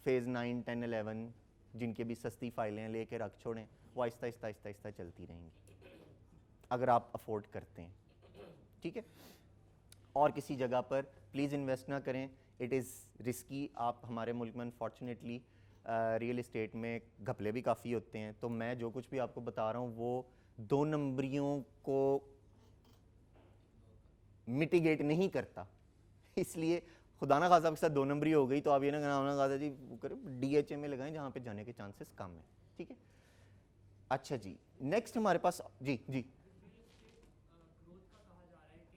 फेज़ 9, 10, 11 जिनके भी सस्ती फाइलें लेके रख छोड़ें, वो आहिस्ता आहिस्ता चलती रहेंगी अगर आप अफोर्ड करते हैं, ठीक है। और किसी जगह पर प्लीज़ इन्वेस्ट ना करें, इट इज़ रिस्की। आप हमारे मुल्क में अनफॉर्चुनेटली रियल एस्टेट में घपले भी काफ़ी होते हैं। तो मैं जो कुछ भी आपको बता रहा हूँ वो 2 नंबरियों को मिटिगेट नहीं करता, इसलिए खुदा ना खासा आपके साथ 2 नंबरी हो गई तो आप ये ना कहना खासा जी करें, डीएचए में लगाएं जहाँ पे जाने के चांसेस कम है, ठीक है। अच्छा जी, नेक्स्ट हमारे पास जी जी ग्रोथ का कहा जा रहा है कि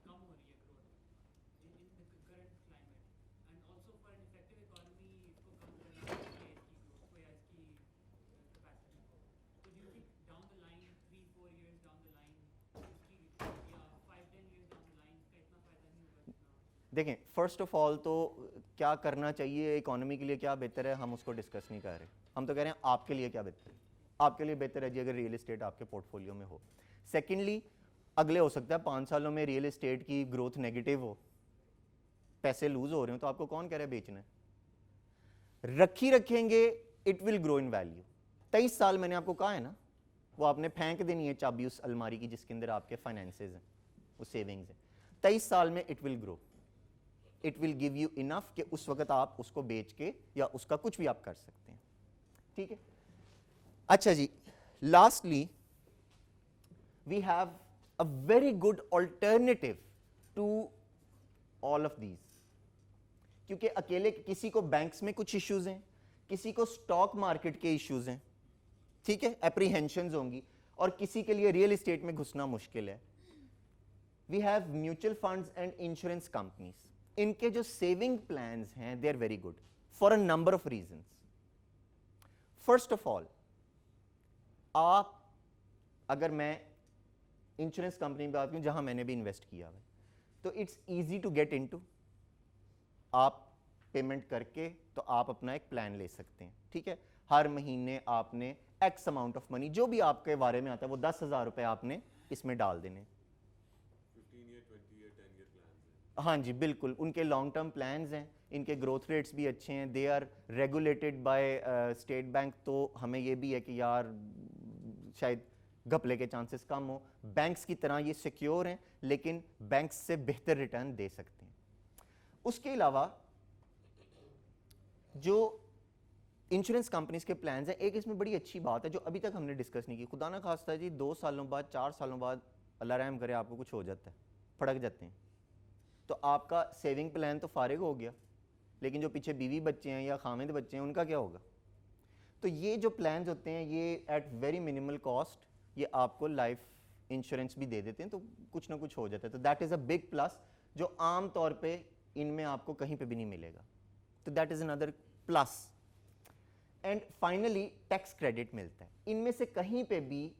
कम हो रही है growth in current climate, and also for an effective economy इसको कम करना चाहिए, इसकी ग्रोथ को या इसकी कैपेसिटी को। तो do you think down the line 3-4 years down the line इसकी, या 5-10 इयर्स डाउन द लाइन इसका इतना फायदा नहीं होगा जितना? देखें, फर्स्ट ऑफ ऑल तो क्या करना चाहिए इकोनॉमी के लिए, क्या बेहतर है, हम उसको डिस्कस नहीं कर रहे। हम तो कह रहे हैं आपके लिए क्या बेहतर है। आपके लिए बेहतर है जी अगर रियल एस्टेट आपके पोर्टफोलियो में हो। सेकेंडली, अगले हो सकता है 5 सालों में रियल एस्टेट की ग्रोथ नेगेटिव हो, पैसे लूज हो रहे हो, तो आपको कौन कह रहा है बेचना है? रखेंगे, it will grow in value. 23 साल मैंने आपको कहा है ना, वो आपने फेंक देनी है चाबी उस अलमारी की जिसके अंदर आपके फाइनेंसेस हैं, वो सेविंग्स हैं। 23 साल में it will grow, it will give you enough कि उस वक्त आप उसको बेच के या उसका कुछ भी आप कर सकते हैं, ठीक है। अच्छा जी, lastly we have a very good alternative to all of these, क्योंकि अकेले किसी को बैंक्स में कुछ इश्यूज हैं, किसी को स्टॉक मार्केट के इश्यूज हैं, ठीक है, एप्रीहेंशंस होंगी, और किसी के लिए रियल एस्टेट में घुसना मुश्किल है। We have mutual funds and insurance companies, इनके जो सेविंग प्लान्स हैं they are very good for a number of reasons. First of all, आप अगर मैं इंश्योरेंस कंपनी में बात करूं जहां मैंने भी इन्वेस्ट किया है, तो it's easy to get into. आप पेमेंट करके तो आप अपना एक प्लान ले सकते हैं, ठीक है। हर महीने आपने एक्स अमाउंट ऑफ मनी जो भी आपके बारे में आता है वो 10,000 रुपए आपने इसमें डाल देने। 15 ईयर 20 ईयर 10 ईयर प्लान है। हाँ जी बिल्कुल, उनके लॉन्ग टर्म प्लान्स हैं, इनके ग्रोथ रेट्स भी अच्छे हैं, they are regulated by State Bank. तो हमें ये भी है कि यार शायद घपले के चांसेस कम हो। बैंक्स की तरह ये सिक्योर हैं, लेकिन बैंक्स से बेहतर रिटर्न दे सकते हैं। उसके अलावा जो इंश्योरेंस कंपनीज के प्लान्स हैं, एक इसमें बड़ी अच्छी बात है जो अभी तक हमने डिस्कस नहीं की। खुदा ना खास्ता जी 2 सालों बाद 4 सालों बाद अल्लाह रहम करे आपको कुछ हो जाता है, फड़क जाते हैं, तो आपका सेविंग प्लान तो फारिग हो गया, लेकिन जो पीछे बीवी बच्चे हैं या खामिद बच्चे हैं उनका क्या होगा? तो ये जो प्लान्स होते हैं ये एट वेरी मिनिमल कॉस्ट ये आपको लाइफ इंश्योरेंस भी दे देते हैं, तो कुछ ना कुछ हो जाता है। तो that is a big plus जो आम तौर पे इनमें आपको कहीं पे भी नहीं मिलेगा, तो that is another plus. And finally tax credit मिलता है। इनमें से कहीं पे भी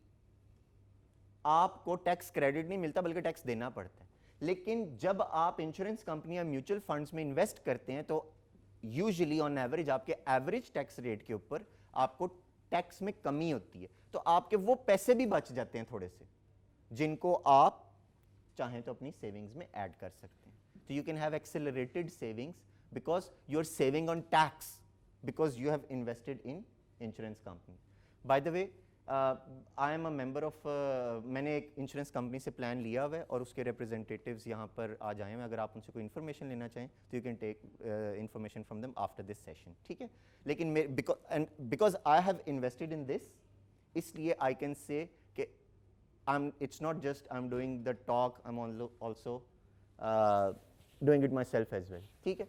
आपको टैक्स क्रेडिट नहीं मिलता बल्कि टैक्स देना पड़ता है। लेकिन जब आप इंश्योरेंस कंपनी या म्यूचुअल फंड्स में इन्वेस्ट करते हैं तो यूजुअली ऑन एवरेज आपके एवरेज टैक्स रेट के ऊपर आपको टैक्स में कमी होती है, तो आपके वो पैसे भी बच जाते हैं थोड़े से, जिनको आप चाहें तो अपनी सेविंग्स में ऐड कर सकते हैं। तो you can have accelerated savings because you are saving on tax because you have invested in insurance company. By the way, I am a member of मैंने एक इंश्योरेंस कंपनी से प्लान लिया हुआ है और उसके रिप्रेजेंटेटिव्स यहाँ पर आ जाए हैं। अगर आप उनसे कोई इन्फॉर्मेशन लेना चाहें तो you can take information from them after this session, ठीक है। लेकिन because I have invested in this, इसलिए आई कैन से कि it's not just I'm doing the talk, I'm also doing it myself as well. ठीक है,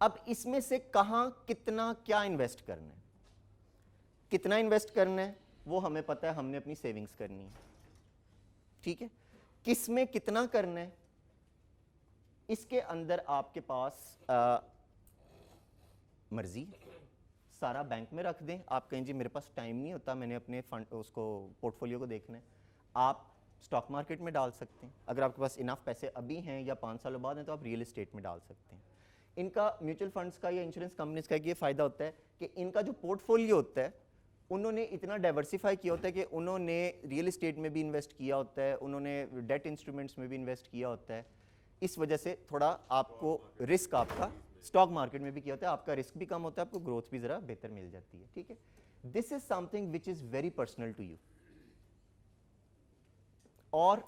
अब इसमें से कहाँ कितना क्या इन्वेस्ट करना है, कितना इन्वेस्ट करना है वो हमें पता है, हमने अपनी सेविंग्स करनी है. ठीक है, किस में कितना करना है इसके अंदर आपके पास मर्जी. सारा बैंक में रख दें, आप कहें जी मेरे पास टाइम नहीं होता, मैंने अपने फंड उसको पोर्टफोलियो को देखना है, आप स्टॉक मार्केट में डाल सकते हैं. अगर आपके पास इनफ पैसे अभी हैं या 5 सालों बाद हैं तो आप रियल एस्टेट में डाल सकते हैं. इनका म्यूचुअल फंड्स का या इंश्योरेंस कंपनीज का ये फ़ायदा होता है कि इनका जो पोर्टफोलियो होता है उन्होंने इतना डाइवर्सिफाई किया होता है कि उन्होंने रियल एस्टेट में भी इन्वेस्ट किया होता है, उन्होंने डेट इंस्ट्रूमेंट्स में भी इन्वेस्ट किया होता है. इस वजह से थोड़ा आपको रिस्क आपका स्टॉक मार्केट में भी किया होता है, आपका रिस्क भी कम होता है, आपको ग्रोथ भी ज़रा बेहतर मिल जाती है. ठीक है, this is something which is very personal to you. और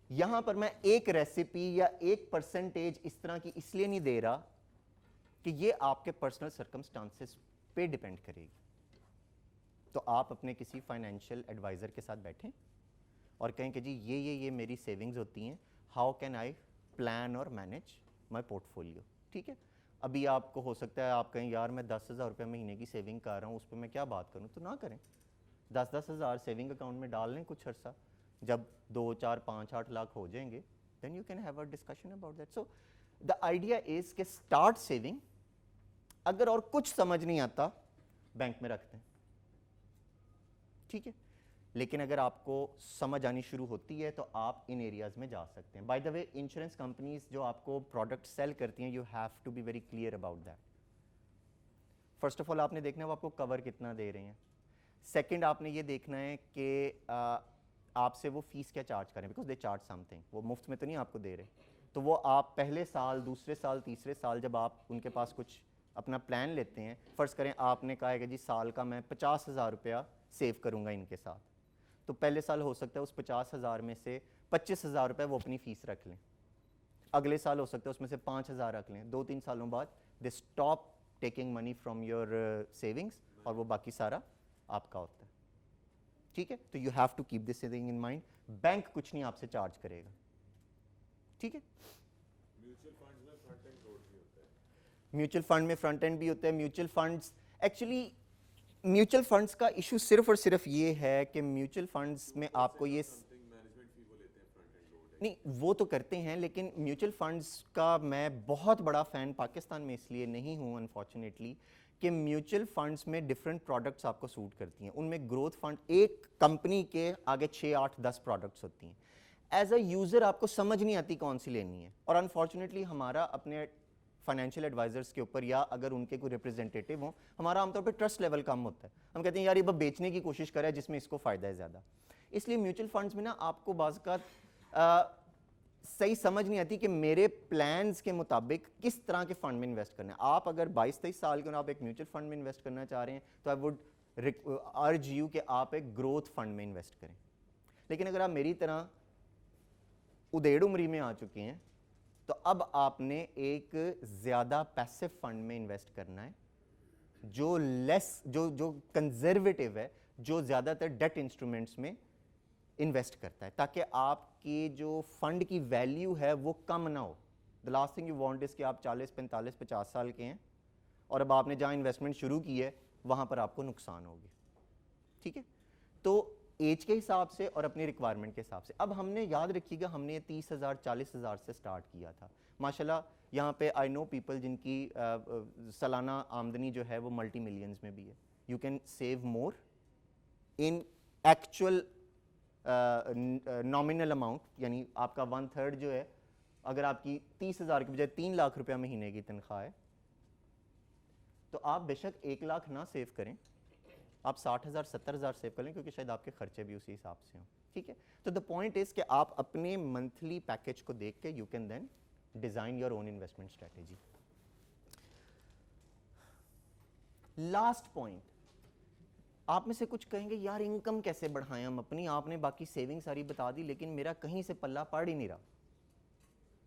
यहां पर मैं एक रेसिपी या एक परसेंटेज इस तरह की इसलिए नहीं दे रहा कि ये आपके पर्सनल सर्कमस्टांसेस पे डिपेंड करेगी. तो आप अपने किसी फाइनेंशियल एडवाइज़र के साथ बैठें और कहें कि जी ये मेरी सेविंग्स होती हैं, हाउ कैन आई प्लान और मैनेज माई पोर्टफोलियो. ठीक है, अभी आपको हो सकता है आप कहें यार मैं 10,000 रुपये महीने की सेविंग कर रहा हूँ, उस पर मैं क्या बात करूँ, तो ना करें. 10-10 हज़ार सेविंग अकाउंट में डाल लें कुछ अर्सा, जब 2, 4, 5, 8 लाख हो जाएंगे then you can have a discussion about that. So the idea is कि स्टार्ट सेविंग, अगर और कुछ समझ नहीं आता बैंक में रखते हैं. ठीक है, लेकिन अगर आपको समझ आनी शुरू होती है तो आप इन एरियाज में जा सकते हैं. By the way insurance companies जो आपको प्रोडक्ट सेल करती हैं, you have to be very clear about that. First of all आपने देखना है वो आपको कवर कितना दे रहे हैं. सेकंड आपने ये देखना है कि आपसे वो फीस क्या चार्ज करें, बिकॉज दे चार्ज समथिंग. वो मुफ्त में तो नहीं आपको दे रहे, तो वो आप पहले साल, दूसरे साल, तीसरे साल जब आप उनके पास कुछ अपना प्लान लेते हैं, फ़र्ज़ करें आपने कहा है कि जी साल का मैं 50,000 रुपया सेव करूँगा इनके साथ, तो पहले साल हो सकता है उस 50,000 में से 25,000 रुपये वो अपनी फ़ीस रख लें, अगले साल हो सकता है उसमें से 5,000 रख लें, 2-3 सालों बाद they stop taking money from your savings और वो बाकी सारा आपका होता है. ठीक है, तो you have to keep this thing in mind. Bank कुछ नहीं आपसे चार्ज करेगा. ठीक है, म्यूचुअल फंड्स में फ्रंट एंड लोड भी होता है. म्यूचुअल फंड में फ्रंट एंड भी होता है. Mutual funds actually mutual funds का इशू सिर्फ और सिर्फ ये है कि म्यूचुअल फंड्स में आपको ये मैनेजमेंट फी वो लेते हैं फ्रंट एंड लोड. नहीं, वो तो करते हैं, लेकिन म्यूचुअल फंड्स का मैं बहुत बड़ा फ़ैन पाकिस्तान में इसलिए नहीं हूँ अनफॉर्चुनेटली कि म्यूचुअल फंड्स में डिफरेंट प्रोडक्ट्स आपको सूट करती हैं. उनमें ग्रोथ फंड, एक कंपनी के आगे 6, 8, 10 प्रोडक्ट्स होती हैं. एज अ यूज़र आपको समझ नहीं आती कौन सी लेनी है. और अनफॉर्चुनेटली हमारा अपने फाइनेंशियल एडवाइजर्स के ऊपर या अगर उनके कोई रिप्रेजेंटेटिव हो, हमारा आमतौर पर ट्रस्ट लेवल कम होता है. हम कहते हैं यार ये बस बेचने की कोशिश करे जिसमें इसको फ़ायदा है ज़्यादा. इसलिए म्यूचुअल फंड्स में ना आपको बाज़ का सही समझ नहीं आती कि मेरे प्लान्स के मुताबिक किस तरह के फंड में इन्वेस्ट करना है. आप अगर 22-23 साल के आप एक म्यूचुअल फंड में इन्वेस्ट करना चाह रहे हैं तो आई वुड अर्ज यू कि आप एक ग्रोथ फंड में इन्वेस्ट करें. लेकिन अगर आप मेरी तरह उदेड़ उम्री में आ चुके हैं तो अब आपने एक ज़्यादा पैसिव फंड में इन्वेस्ट करना है जो जो कंजर्वेटिव है, जो ज़्यादातर डेट इंस्ट्रूमेंट्स में इन्वेस्ट करता है, ताकि आपकी जो फंड की वैल्यू है वो कम ना हो. The last thing you want is कि आप 40, 45, 50 साल के हैं और अब आपने जहाँ इन्वेस्टमेंट शुरू की है वहाँ पर आपको नुकसान होगी. ठीक है, तो एज के हिसाब से और अपनी रिक्वायरमेंट के हिसाब से. अब हमने याद रखिएगा हमने 30,000, 40,000 से स्टार्ट किया था. माशाल्लाह यहाँ पे आई नो पीपल जिनकी सालाना आमदनी जो है वो मल्टी मिलियंस में भी है. You can save more in actual nominal amount, यानी आपका 1/3 जो है, अगर आपकी 30,000 की बजाय 3 लाख रुपया महीने की तनख्वाह है तो आप बेशक 1 लाख ना सेव करें, आप 60,000, 70,000 सेव कर लें, क्योंकि शायद आपके खर्चे भी उसी हिसाब से हों. ठीक है, तो द पॉइंट इज कि आप अपने मंथली पैकेज को देख के you can then design your own investment strategy. Last point, आप में से कुछ कहेंगे यार इनकम कैसे बढ़ाएं हम अपनी, आपने बाकी सेविंग सारी बता दी लेकिन मेरा कहीं से पल्ला पड़ ही नहीं रहा,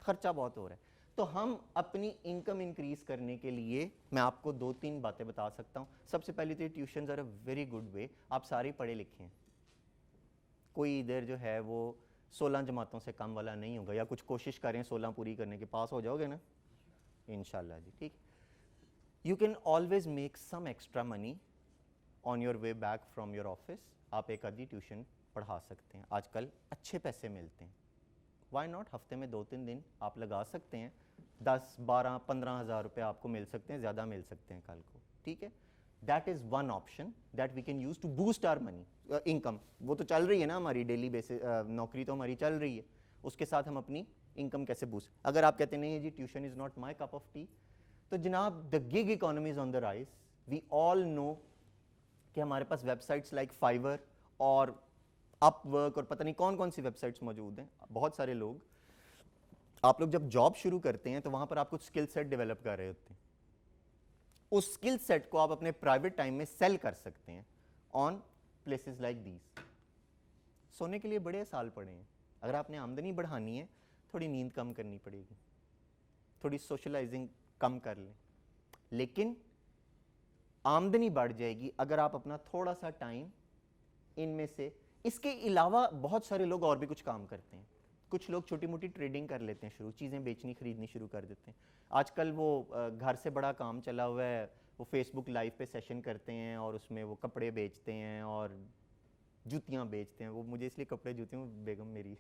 खर्चा बहुत हो रहा है. तो हम अपनी इनकम इंक्रीज करने के लिए मैं आपको 2-3 बातें बता सकता हूं. सबसे पहले तो tuitions are a very good way. आप सारे पढ़े लिखे हैं, कोई इधर जो है वो 16 जमातों से कम वाला नहीं होगा, या कुछ कोशिश करें 16 पूरी करने के, पास हो जाओगे ना इंशाल्लाह जी, ठीक। You can always make some extra money on your way back from your office. आप एक आधी ट्यूशन पढ़ा सकते हैं, आजकल अच्छे पैसे मिलते हैं, वाई नॉट, हफ्ते में 2-3 दिन आप लगा सकते हैं, 10-12-15 हज़ार रुपये आपको मिल सकते हैं, ज़्यादा मिल सकते हैं कल को, ठीक है। That is one option that we can use to boost our money income. वो तो चल रही है ना हमारी डेली बेसिस, नौकरी तो हमारी चल रही है, उसके साथ हम अपनी इनकम कैसे बूस्ट। अगर आप कहते नहीं है जी tuition is not my cup of tea, तो जनाब the gig economy is on the rise. We all know कि हमारे पास वेबसाइट्स लाइक फाइवर और अपवर्क और पता नहीं कौन कौन सी वेबसाइट्स मौजूद हैं। बहुत सारे लोग, आप लोग जब जॉब शुरू करते हैं तो वहाँ पर आप कुछ स्किल सेट डेवलप कर रहे होते हैं, उस स्किल सेट को आप अपने प्राइवेट टाइम में सेल कर सकते हैं ऑन प्लेसेस लाइक दीज। सोने के लिए बड़े साल पड़े हैं, अगर आपने आमदनी बढ़ानी है थोड़ी नींद कम करनी पड़ेगी, थोड़ी सोशलाइजिंग कम कर लें, लेकिन आमदनी बढ़ जाएगी अगर आप अपना थोड़ा सा टाइम इनमें से। इसके अलावा बहुत सारे लोग और भी कुछ काम करते हैं, कुछ लोग छोटी मोटी ट्रेडिंग कर लेते हैं शुरू, चीज़ें बेचनी खरीदनी शुरू कर देते हैं। आजकल वो घर से बड़ा काम चला हुआ है, वो फेसबुक लाइव पे सेशन करते हैं और उसमें वो कपड़े बेचते हैं और जूतियाँ बेचते हैं। वो मुझे इसलिए कपड़े जूतियाँ बेगम मेरी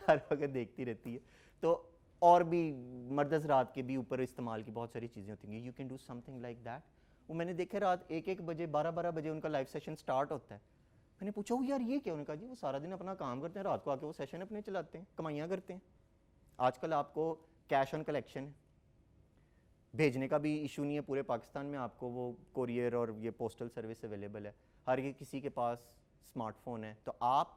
हर वक्त देखती रहती है। तो और भी मर्दस रात के भी ऊपर इस्तेमाल की बहुत सारी चीज़ें होती हैं, you can do something like that. वो मैंने देखे रात 1-1 बजे 12-12 बजे उनका लाइव सेशन स्टार्ट होता है। मैंने पूछा वो यार ये क्या, उन्होंने कहा जी वो सारा दिन अपना काम करते हैं, रात को आके वो सेशन अपने चलाते हैं, कमाइयाँ करते हैं। आजकल आपको कैश ऑन कलेक्शन भेजने का भी इशू नहीं है, पूरे पाकिस्तान में आपको वो कोरियर और ये पोस्टल सर्विस अवेलेबल है, हर किसी के पास स्मार्टफोन है। तो आप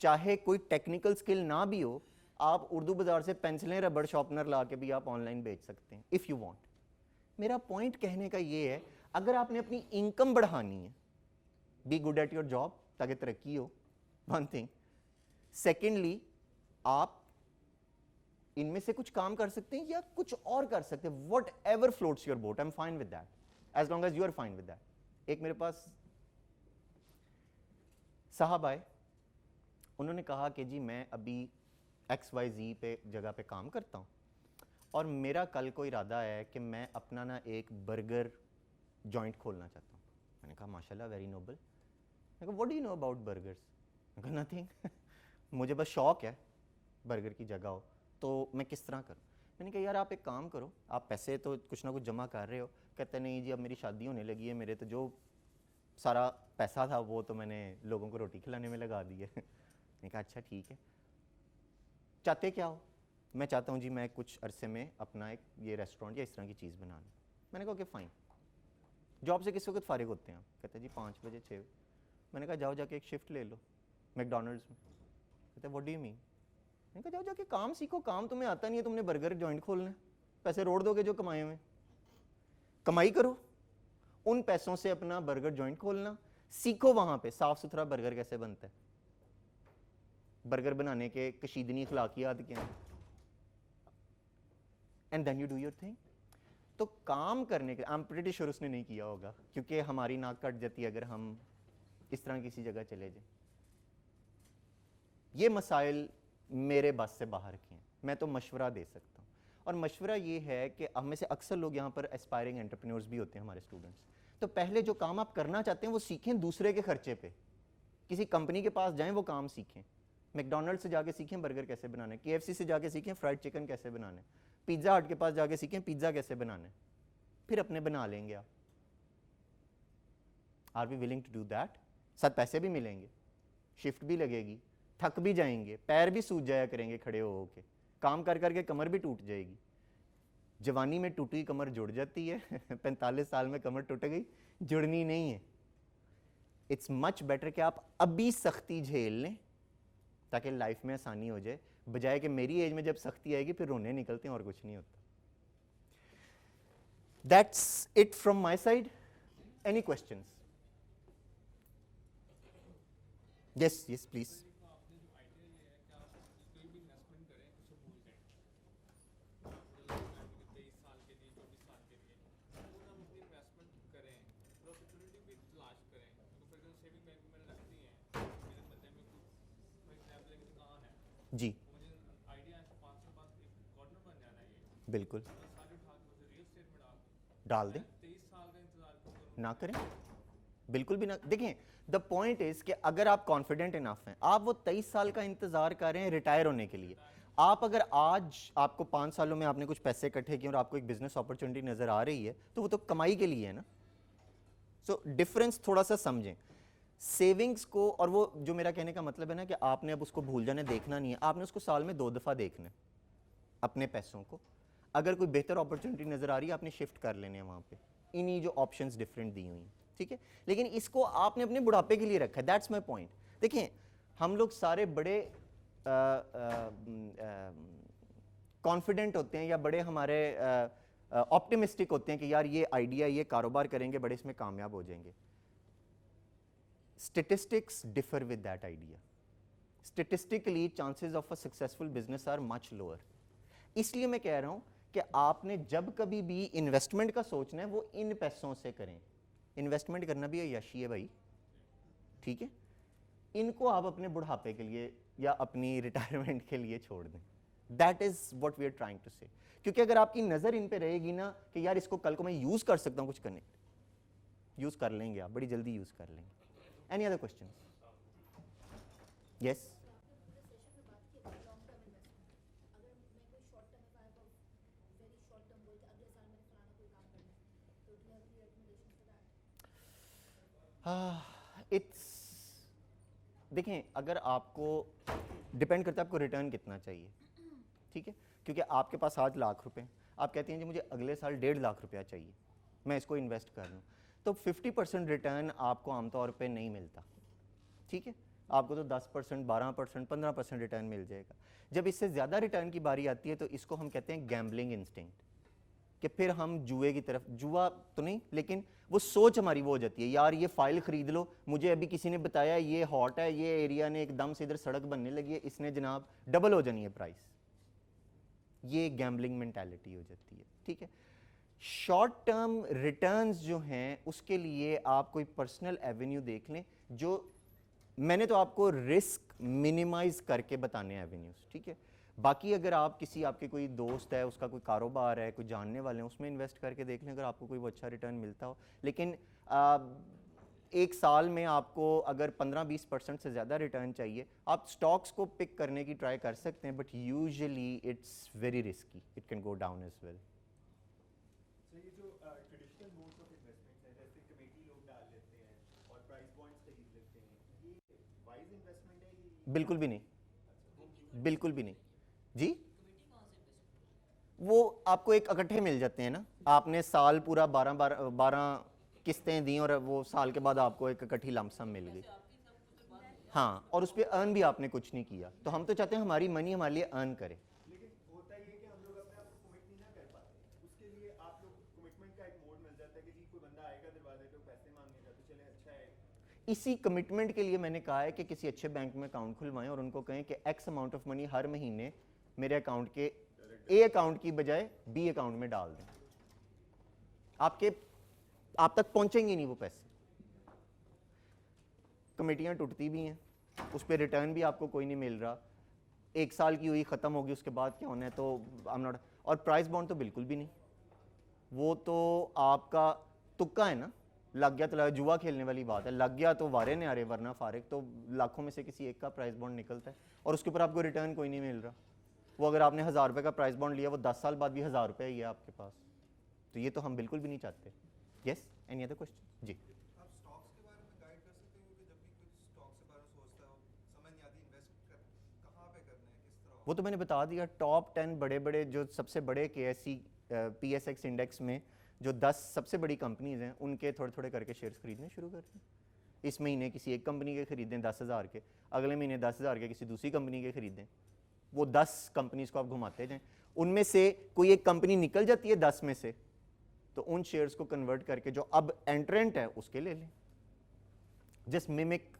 चाहे कोई टेक्निकल स्किल ना भी हो, आप उर्दू बाज़ार से पेंसिलें रबड़ शॉर्पनर ला के भी आप ऑनलाइन बेच सकते हैं इफ़ यू वांट। मेरा पॉइंट कहने का ये है, अगर आपने अपनी इनकम बढ़ानी है, be good at your job ताकि तरक्की हो, वन थिंग। सेकेंडली, आप इनमें से कुछ काम कर सकते हैं या कुछ और कर सकते हैं, whatever floats your boat, I am fine with that as long as you are fine with that. एक मेरे पास साहब आए, उन्होंने कहा कि जी मैं अभी XYZ पे जगह पे काम करता हूँ और मेरा कल को इरादा है कि मैं अपना ना एक बर्गर जॉइंट खोलना चाहता हूँ। मैंने कहा माशाल्लाह, वेरी नोबल। मैंने कहा what do you know about burgers? मैंने कहा नथिंग मुझे बस शौक है बर्गर की जगह हो, तो मैं किस तरह करूँ? मैंने कहा यार आप एक काम करो, आप पैसे तो कुछ ना कुछ जमा कर रहे हो। कहते नहीं जी अब मेरी शादी होने लगी है, मेरे तो जो सारा पैसा था वो तो मैंने लोगों को रोटी खिलाने में लगा दी है। मैंने कहा अच्छा ठीक है, चाहते क्या हो? मैं चाहता हूँ जी मैं कुछ अरसे में अपना एक ये रेस्टोरेंट या इस तरह की चीज़ बनाना। मैंने कहा ओके फाइन, जॉब से किस वक्त फारिग होते हैं आप? कहते हैं जी 5 बजे 6 बजे। मैंने कहा जाओ जाके एक शिफ्ट ले लो मैकडॉनल्ड्स में। कहते हैं व्हाट डू यू मीन? मैंने कहा जाओ जाके काम सीखो, काम तुम्हें आता नहीं है, तुमने बर्गर जॉइंट खोलना है, पैसे रोड़ दोगे जो कमाए हुए, कमाई करो, उन पैसों से अपना बर्गर जॉइंट खोलना सीखो, वहाँ पे साफ सुथरा बर्गर कैसे बनता है, बर्गर बनाने के कशीदनी अखलाकियात क्या हैं, and then you do your thing. तो काम करने के, आई एम प्रीटी श्योर उसने नहीं किया होगा क्योंकि हमारी नाक कट जाती है अगर हम इस तरह किसी जगह चले जाएं। ये मसाइल मेरे बस से बाहर के हैं, मैं तो मशवरा दे सकता हूँ। और मशवरा ये है कि हम में से अक्सर लोग यहाँ पर एस्पायरिंग एंटरप्रेन्योर्स भी होते हैं हमारे स्टूडेंट्स। तो पहले जो काम आप करना चाहते हैं वो सीखें दूसरे के खर्चे पे, किसी कंपनी के पास जाएं वो काम सीखें, मैकडॉनल्ड से जाके सीखें बर्गर कैसे बनाना है, KFC से जाके सीखें फ्राइड चिकन कैसे बनाना है, पिज़्ज़ा हट के पास जाके सीखें पिज़्ज़ा कैसे बनाना है, फिर अपने बना लेंगे आप। Are we willing to do that? साथ पैसे भी मिलेंगे, शिफ्ट भी लगेगी, थक भी जाएंगे, पैर भी सूज जाया करेंगे खड़े हो के, काम कर करके कमर भी टूट जाएगी। जवानी में टूटी कमर जुड़ जाती है 45 साल में कमर टूट गई, जुड़नी नहीं है। इट्स मच बेटर कि आप अभी सख्ती झेल लें ताकि लाइफ में आसानी हो जाए, बजाय कि मेरी एज में जब सख्ती आएगी फिर रोने निकलते हैं और कुछ नहीं होता। That's it from my side. Any questions? Yes yes please. आपने जो आइडिया ये है कि आप कोई भी इन्वेस्टमेंट करें उसे भूल जाएं, 23 साल के लिए 24 साल के लिए और हम अपनी इन्वेस्टमेंट करें और अपॉर्चुनिटी भी तलाश करें। तो फिर जो सेविंग बैंक में मैंने रख दी है, मेरे बदले में कुछ जी मुझे आइडिया है 5 साल बाद एक कॉर्नर बन जाना है ये, बिल्कुल तो सारी उठा के मुझे रियल एस्टेट में डाल डाल दें, 23 साल का इंतजार क्यों करूं? ना करें, बिल्कुल भी ना। देखें, द पॉइंट इज कि अगर आप कॉन्फिडेंट इनफ हैं, आप वो 23 साल का इंतजार कर रहे हैं रिटायर होने के लिए, आप अगर आज आपको 5 सालों में आपने कुछ पैसे इकट्ठे किए और आपको एक बिजनेस अपॉर्चुनिटी नजर आ रही है, तो वो तो कमाई के लिए है ना। सो डिफरेंस थोड़ा सा समझें सेविंग्स को, और वो जो मेरा कहने का मतलब है ना कि आपने अब उसको भूल जाना, देखना नहीं है, आपने उसको साल में 2 दफा देखना है अपने पैसों को। अगर कोई बेहतर अपॉर्चुनिटी नजर आ रही है, आपने शिफ्ट कर लेने हैं वहां पे, इन्हीं जो ऑप्शंस डिफरेंट दी हुई हैं, ठीक है। लेकिन इसको आपने अपने बुढ़ापे के लिए रखा है, दैट्स माय पॉइंट। देखिए, हम लोग सारे बड़े कॉन्फिडेंट होते हैं या बड़े हमारे ऑप्टिमिस्टिक होते हैं कि यार ये आइडिया, ये कारोबार करेंगे, बड़े इसमें कामयाब हो जाएंगे। Statistics differ with that idea. Statistically chances of a successful business are much lower. इसलिए मैं कह रहा हूं कि आपने जब कभी भी इन्वेस्टमेंट का सोचना है, वो इन पैसों से करें। इन्वेस्टमेंट करना भी अय्याशी है भाई, ठीक है। इनको आप अपने बुढ़ापे के लिए या अपनी रिटायरमेंट के लिए छोड़ दें। That is what we are trying to say. क्योंकि अगर आपकी नजर इन पे रहेगी ना कि यार इसको कल को मैं यूज कर सकता हूं कुछ करने, यूज कर लेंगे आप, बड़ी जल्दी यूज कर लेंगे। Any other questions? Yes. It's, देखें, अगर आपको डिपेंड करता है आपको रिटर्न कितना चाहिए, ठीक है। क्योंकि आपके पास आज लाख रुपए, आप कहते हैं जी मुझे अगले साल 1.5 लाख रुपया चाहिए, मैं इसको इन्वेस्ट कर लूँ, तो 50% रिटर्न आपको आमतौर पे नहीं मिलता, ठीक है। आपको तो 10%, 12%, 15% रिटर्न मिल जाएगा। जब इससे ज़्यादा रिटर्न की बारी आती है तो इसको हम कहते हैं गैम्बलिंग इंस्टिंक्ट, कि फिर हम जुए की तरफ, जुआ तो नहीं लेकिन वो सोच हमारी वो हो जाती है, यार ये फाइल खरीद लो, मुझे अभी किसी ने बताया ये हॉट है, ये एरिया ने एकदम से इधर सड़क बनने लगी है, इसने जनाब डबल हो जानी है प्राइस। ये गैम्बलिंग मेंटालिटी हो जाती है, ठीक है। शॉर्ट टर्म रिटर्न्स जो हैं उसके लिए आप कोई पर्सनल एवेन्यू देख लें, जो मैंने तो आपको रिस्क मिनिमाइज करके बताने एवेन्यूज, ठीक है। बाकी अगर आप किसी, आपके कोई दोस्त है, उसका कोई कारोबार है, कोई जानने वाले हैं, उसमें इन्वेस्ट करके देख लें अगर आपको कोई वो अच्छा रिटर्न मिलता हो। लेकिन एक साल में आपको अगर 15-20% से ज़्यादा रिटर्न चाहिए, आप स्टॉक्स को पिक करने की ट्राई कर सकते हैं, but usually it's very risky, it can go down as well. तो ये जो ट्रेडिशनल मोड्स ऑफ इन्वेस्टमेंट है, जैसे कमेटी लोग डाल लेते हैं और प्राइस बॉन्ड्स खरीद लेते हैं, ये वाइज इन्वेस्टमेंट है? ये बिल्कुल भी नहीं, बिल्कुल भी नहीं जी। वो आपको एक इकट्ठे मिल जाते हैं ना, आपने साल पूरा 12 किस्तें दी और वो साल के बाद आपको एक इकट्ठी लमसम मिल गई, हाँ, और उस पर अर्न भी आपने कुछ नहीं किया। तो हम तो चाहते हैं हमारी मनी हमारे लिए अर्न करे। लेकिन होता ये कि हम लोग अपने आप को कमिट नहीं ना कर पाते, उसके लिए आप लोग कमिटमेंट का एक मोड मिल जाता है कि जी कोई बंदा आएगा दरवाजे पे पैसे मांगेगा, तो चले अच्छा है। इसी कमिटमेंट के लिए मैंने कहा है कि किसी अच्छे बैंक में अकाउंट खुलवाएं और उनको कहें कि एक्स अमाउंट ऑफ मनी हर महीने मेरे अकाउंट के ए अकाउंट की बजाय बी अकाउंट में डाल दें। आप तक पहुंचेंगे नहीं वो पैसे। कमेटियां टूटती भी हैं, उस पर रिटर्न भी आपको कोई नहीं मिल रहा, 1 साल की हुई ख़त्म होगी, उसके बाद क्या होना है, तो आई एम नॉट। और प्राइस बॉन्ड तो बिल्कुल भी नहीं, वो तो आपका तुक्का है ना, लग गया तो लगा, जुआ खेलने वाली बात है, लग गया तो वारे ने आरे, वरना फारिग तो लाखों में से किसी एक का प्राइस बॉन्ड निकलता है और उसके ऊपर आपको रिटर्न कोई नहीं मिल रहा। वो अगर आपने 1000 रुपये का प्राइस बॉन्ड लिया, वो 10 साल बाद भी 1000 रुपये ही है आपके पास। तो ये तो हम बिल्कुल भी नहीं चाहते। Yes, any other question? जी। आप स्टॉक्स के बारे में गाइड कर सकते हो कि जब भी कोई स्टॉक्स के बारे में सोचता हो, समझ नहीं आती इन्वेस्ट कहाँ पे करना है, किस तरह? वो तो मैंने बता दिया, टॉप 10 बड़े बड़े जो सबसे बड़े KSE PSX इंडेक्स में जो 10 सबसे बड़ी कंपनीज हैं, उनके थोड़े थोड़े करके शेयर्स खरीदने शुरू कर दें। इस महीने किसी एक कंपनी के खरीदें 10,000 के, अगले महीने 10,000 के किसी दूसरी कंपनी के खरीदें। वो 10 कंपनीज को आप घुमाते जाएं, उनमें से कोई एक कंपनी निकल जाती है 10 में से, तो उन शेयर्स को कन्वर्ट करके जो अब एंट्रेंट है उसके ले लें। Just mimic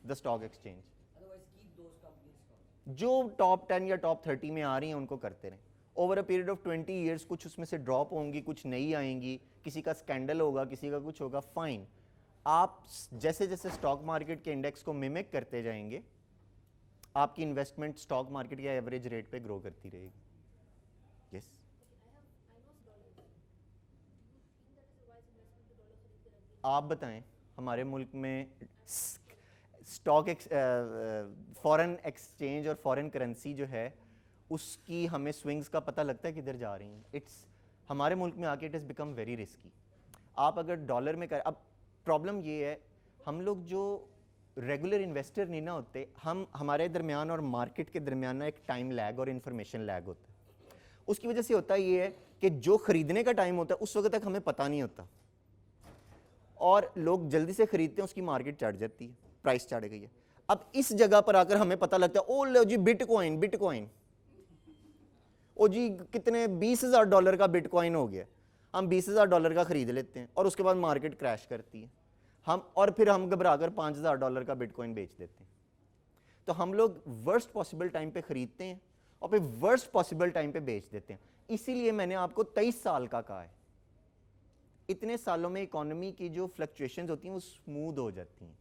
the stock exchange. Otherwise, keep those companies strong. जो टॉप 10 या टॉप 30 में आ रही हैं उनको करते रहें। Over a period of 20 years कुछ उसमें से ड्रॉप होंगी, कुछ नई आएंगी, किसी का स्कैंडल होगा, किसी का कुछ होगा, फाइन। आप जैसे जैसे स्टॉक मार्केट के इंडेक्स को मिमिक करते जाएंगे, आपकी इन्वेस्टमेंट स्टॉक मार्केट या एवरेज रेट पे ग्रो करती रहेगी। यस आप बताएं, हमारे मुल्क में स्टॉक फॉरेन एक्सचेंज और फॉरेन करेंसी जो है उसकी हमें स्विंग्स का पता लगता है किधर जा रही हैं। इट्स हमारे मुल्क में आके it is become very risky. आप अगर डॉलर में कर, अब प्रॉब्लम ये है हम लोग जो रेगुलर इन्वेस्टर नहीं ना होते, हमारे दरमियान और मार्केट के दरमियान ना एक टाइम लैग और इन्फॉर्मेशन लैग होता है। उसकी वजह से होता ये है कि जो ख़रीदने का टाइम होता है उस वक्त तक हमें पता नहीं होता और लोग जल्दी से ख़रीदते हैं, उसकी मार्केट चढ़ जाती है, प्राइस चढ़ गई है। अब इस जगह पर आकर हमें पता लगता है ओ लो जी बिटकॉइन, बिटकॉइन ओ जी कितने $20,000 का बिटकॉइन हो गया, हम $20,000 का ख़रीद लेते हैं और उसके बाद मार्केट क्रैश करती है और फिर हम घबरा कर $5,000 का बिटकॉइन बेच देते हैं। तो हम लोग वर्स्ट पॉसिबल टाइम पे ख़रीदते हैं और फिर वर्स्ट पॉसिबल टाइम पे बेच देते हैं। इसीलिए मैंने आपको 23 साल का कहा है। इतने सालों में इकोनॉमी की जो फ्लक्चुएशंस होती हैं वो स्मूथ हो जाती हैं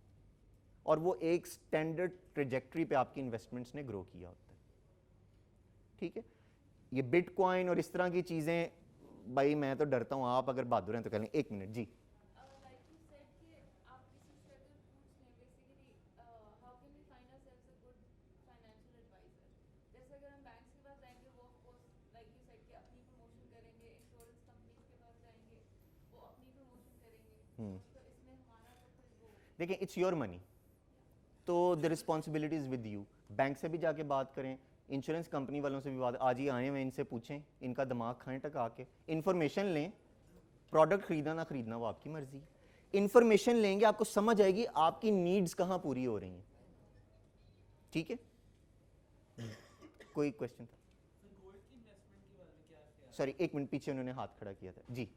और वो एक स्टैंडर्ड ट्रेजेक्टरी पे आपकी इन्वेस्टमेंट्स ने ग्रो किया होता है। ठीक है, ये बिटकॉइन और इस तरह की चीज़ें, भाई मैं तो डरता हूँ, आप अगर बहादुर हैं तो कह लें। 1 मिनट जी। देखिए इट्स योर मनी, तो the responsibility is with you. Bank से भी जाके बात करें, इंश्योरेंस कंपनी वालों से भी बात, आज ही आए हुए इनसे पूछें, इनका दिमाग खाएं टका के, इन्फॉर्मेशन लें। प्रोडक्ट खरीदना ना खरीदना वो आपकी मर्जी। इन्फॉर्मेशन लेंगे, आपको समझ आएगी आपकी नीड्स कहाँ पूरी हो रही हैं। ठीक है, कोई क्वेश्चन था? सॉरी 1 मिनट, पीछे उन्होंने हाथ खड़ा किया था जी।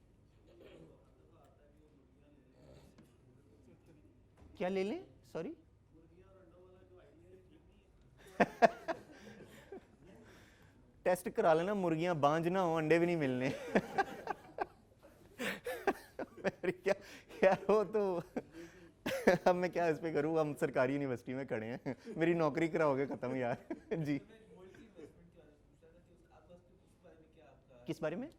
क्या ले लें? सॉरी टेस्ट करा लेना, मुर्गियां बांझ ना हो, अंडे भी नहीं मिलने। क्या यार वो तो अब मैं क्या इस पे करूँ, हम सरकारी यूनिवर्सिटी में खड़े हैं, मेरी नौकरी कराओगे खत्म यार। जी किस बारे में?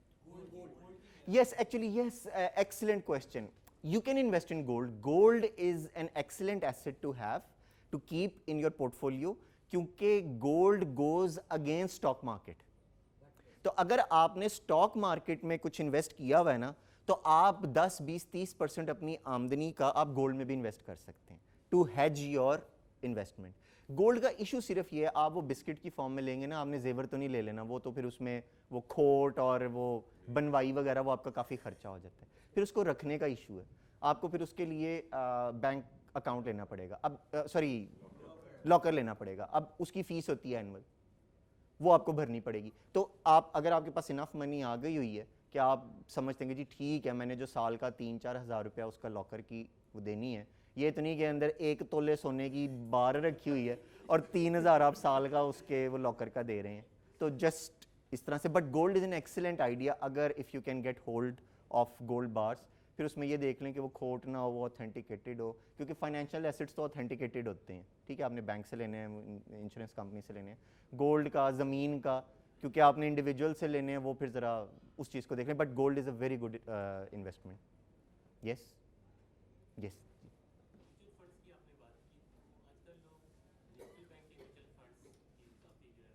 Yes, actually, yes, excellent question. You can invest in gold. Gold is an excellent asset to have, to keep in your portfolio, क्योंकि gold goes against stock market. तो अगर आपने स्टॉक मार्केट में कुछ इन्वेस्ट किया हुआ है ना, तो आप 10, 20, 30% अपनी आमदनी का आप गोल्ड में भी इन्वेस्ट कर सकते हैं to hedge your investment. Gold का इशू सिर्फ ये है, आप वो बिस्किट की फॉर्म में लेंगे ना, आपने जेवर तो नहीं ले लेना, वो तो फिर उसमें वो खोट और वो बनवाई वगैरह वो आपका काफ़ी खर्चा हो जाता है। फिर उसको रखने का इशू है, आपको फिर उसके लिए बैंक अकाउंट लेना पड़ेगा, अब सॉरी लॉकर लेना पड़ेगा, अब उसकी फ़ीस होती है एनुअल, वो आपको भरनी पड़ेगी। तो आप अगर आपके पास इनफ मनी आ गई हुई है कि आप समझते हैं कि जी ठीक है मैंने जो साल का 3-4 हज़ार रुपया उसका लॉकर की वो देनी है, ये इतनी के अंदर 1 तोले सोने की बार रखी हुई है और 3,000 आप साल का उसके वो लॉकर का दे रहे हैं, तो जस्ट इस तरह से। But gold is an excellent idea अगर if you can get hold of gold bars. फिर उसमें ये देख लें कि वो खोट ना हो, वो ऑथेंटिकेटेड हो, क्योंकि फाइनेंशियल एसेट्स तो ऑथेंटिकेटेड होते हैं। ठीक है, आपने बैंक से लेने हैं, इंश्योरेंस कंपनी से लेने हैं, गोल्ड का, ज़मीन का, क्योंकि आपने इंडिविजुअल से लेने हैं, वो फिर ज़रा उस चीज़ को देख लें। But gold is a very good investment. Yes yes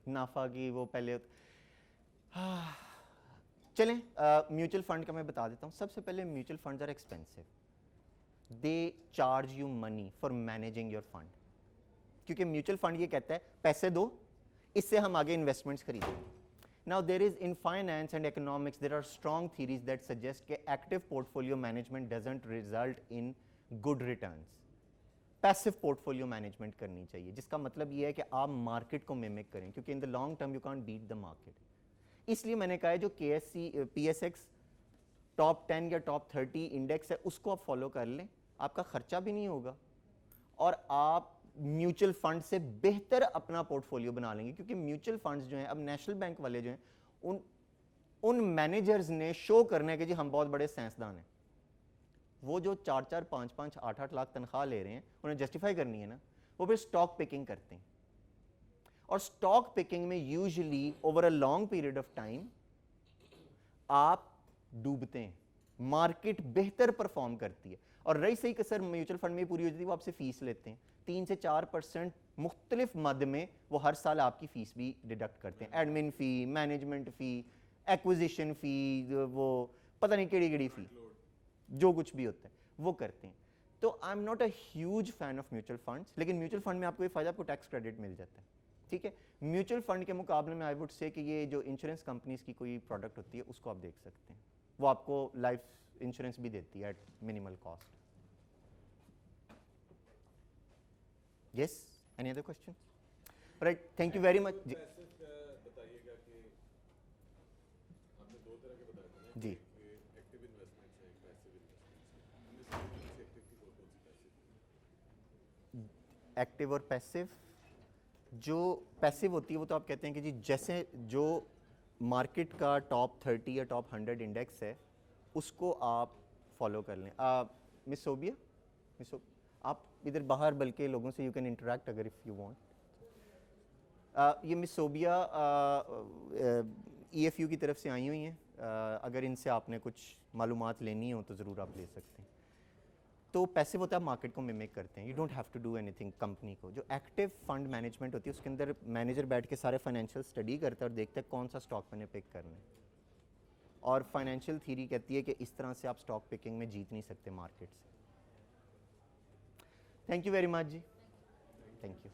नाफा की वो पहले चलें म्यूचुअल फंड का मैं बता देता हूँ। सबसे पहले mutual funds are expensive, they charge you money for managing your fund, क्योंकि म्यूचुअल फंड ये कहता है पैसे दो, इससे हम आगे इन्वेस्टमेंट्स खरीदेंगे। Now there is in finance and economics there are strong theories that suggest कि active portfolio management doesn't result in good returns. Passive portfolio management करनी चाहिए, जिसका मतलब ये है कि आप मार्केट को मिमिक करें, क्योंकि in the long term you can't beat the market. इसलिए मैंने कहा है जो PSX टॉप 10 या टॉप 30 इंडेक्स है उसको आप फॉलो कर लें, आपका खर्चा भी नहीं होगा और आप म्यूचुअल फंड से बेहतर अपना पोर्टफोलियो बना लेंगे। क्योंकि म्यूचुअल फंड्स जो हैं, अब नेशनल बैंक वाले जो हैं, उन मैनेजर्स ने शो करना है कि जी हम बहुत बड़े साइंसदान हैं। वो जो 4-4, 5-5, 8-8 लाख तनख्वाह ले रहे हैं, उन्हें जस्टिफाई करनी है ना, वो फिर स्टॉक पिकिंग करते हैं। और स्टॉक पिकिंग में usually over a long period of time आप डूबते हैं, मार्केट बेहतर परफॉर्म करती है। और रही सही कसर म्यूचुअल फंड में पूरी हो जाती है, वो आपसे फीस लेते हैं 3 से 4% मुख्तलिफ मद में, वो हर साल आपकी फीस भी डिडक्ट करते हैं, एडमिन फ़ी, मैनेजमेंट फ़ी, एक्विजिशन फ़ी, वो पता नहीं केड़ी फ़ी, जो कुछ भी होता है वो करते हैं। तो I am not a huge fan of mutual funds, लेकिन म्यूचुअल फंड में आपको ये फ़ायदा, आपको टैक्स क्रेडिट मिल जाता है, ठीक है। म्यूचुअल फंड के मुकाबले में आई वुड से कि ये जो इंश्योरेंस कंपनीज की कोई प्रोडक्ट होती है उसको आप देख सकते हैं, वो आपको लाइफ इंश्योरेंस भी देती है at minimal cost. Yes, any other question? Right, thank you very much. बताइएगा कि आपने 2 तरह के बताए थे ना, जी, एक्टिव इन्वेस्टमेंट्स है, पैसिव इन्वेस्टमेंट्स है, इनमें से एक्टिव की कौन सी पैसिव? एक्टिव और पैसिव। जो पैसिव होती है वो तो आप कहते हैं कि जी जैसे जो मार्केट का टॉप 30 या टॉप 100 इंडेक्स है उसको आप फॉलो कर लें। मिस सोबिया, आप इधर बाहर बल्कि लोगों से यू कैन इंटरेक्ट अगर इफ़ यू वांट। ये मिस सोबिया EFU की तरफ से आई हुई हैं, अगर इनसे आपने कुछ मालूमात लेनी हो तो ज़रूर आप ले सकते हैं। तो पैसिव होता है, मार्केट को मिमिक करते हैं, you don't have to do anything company को। जो एक्टिव फंड मैनेजमेंट होती है उसके अंदर मैनेजर बैठ के सारे फाइनेंशियल स्टडी करता है और देखता है कौन सा स्टॉक मैंने पिक करना है, और फाइनेंशियल थ्योरी कहती है कि इस तरह से आप स्टॉक पिकिंग में जीत नहीं सकते मार्केट से। थैंक यू वेरी मच जी, थैंक यू।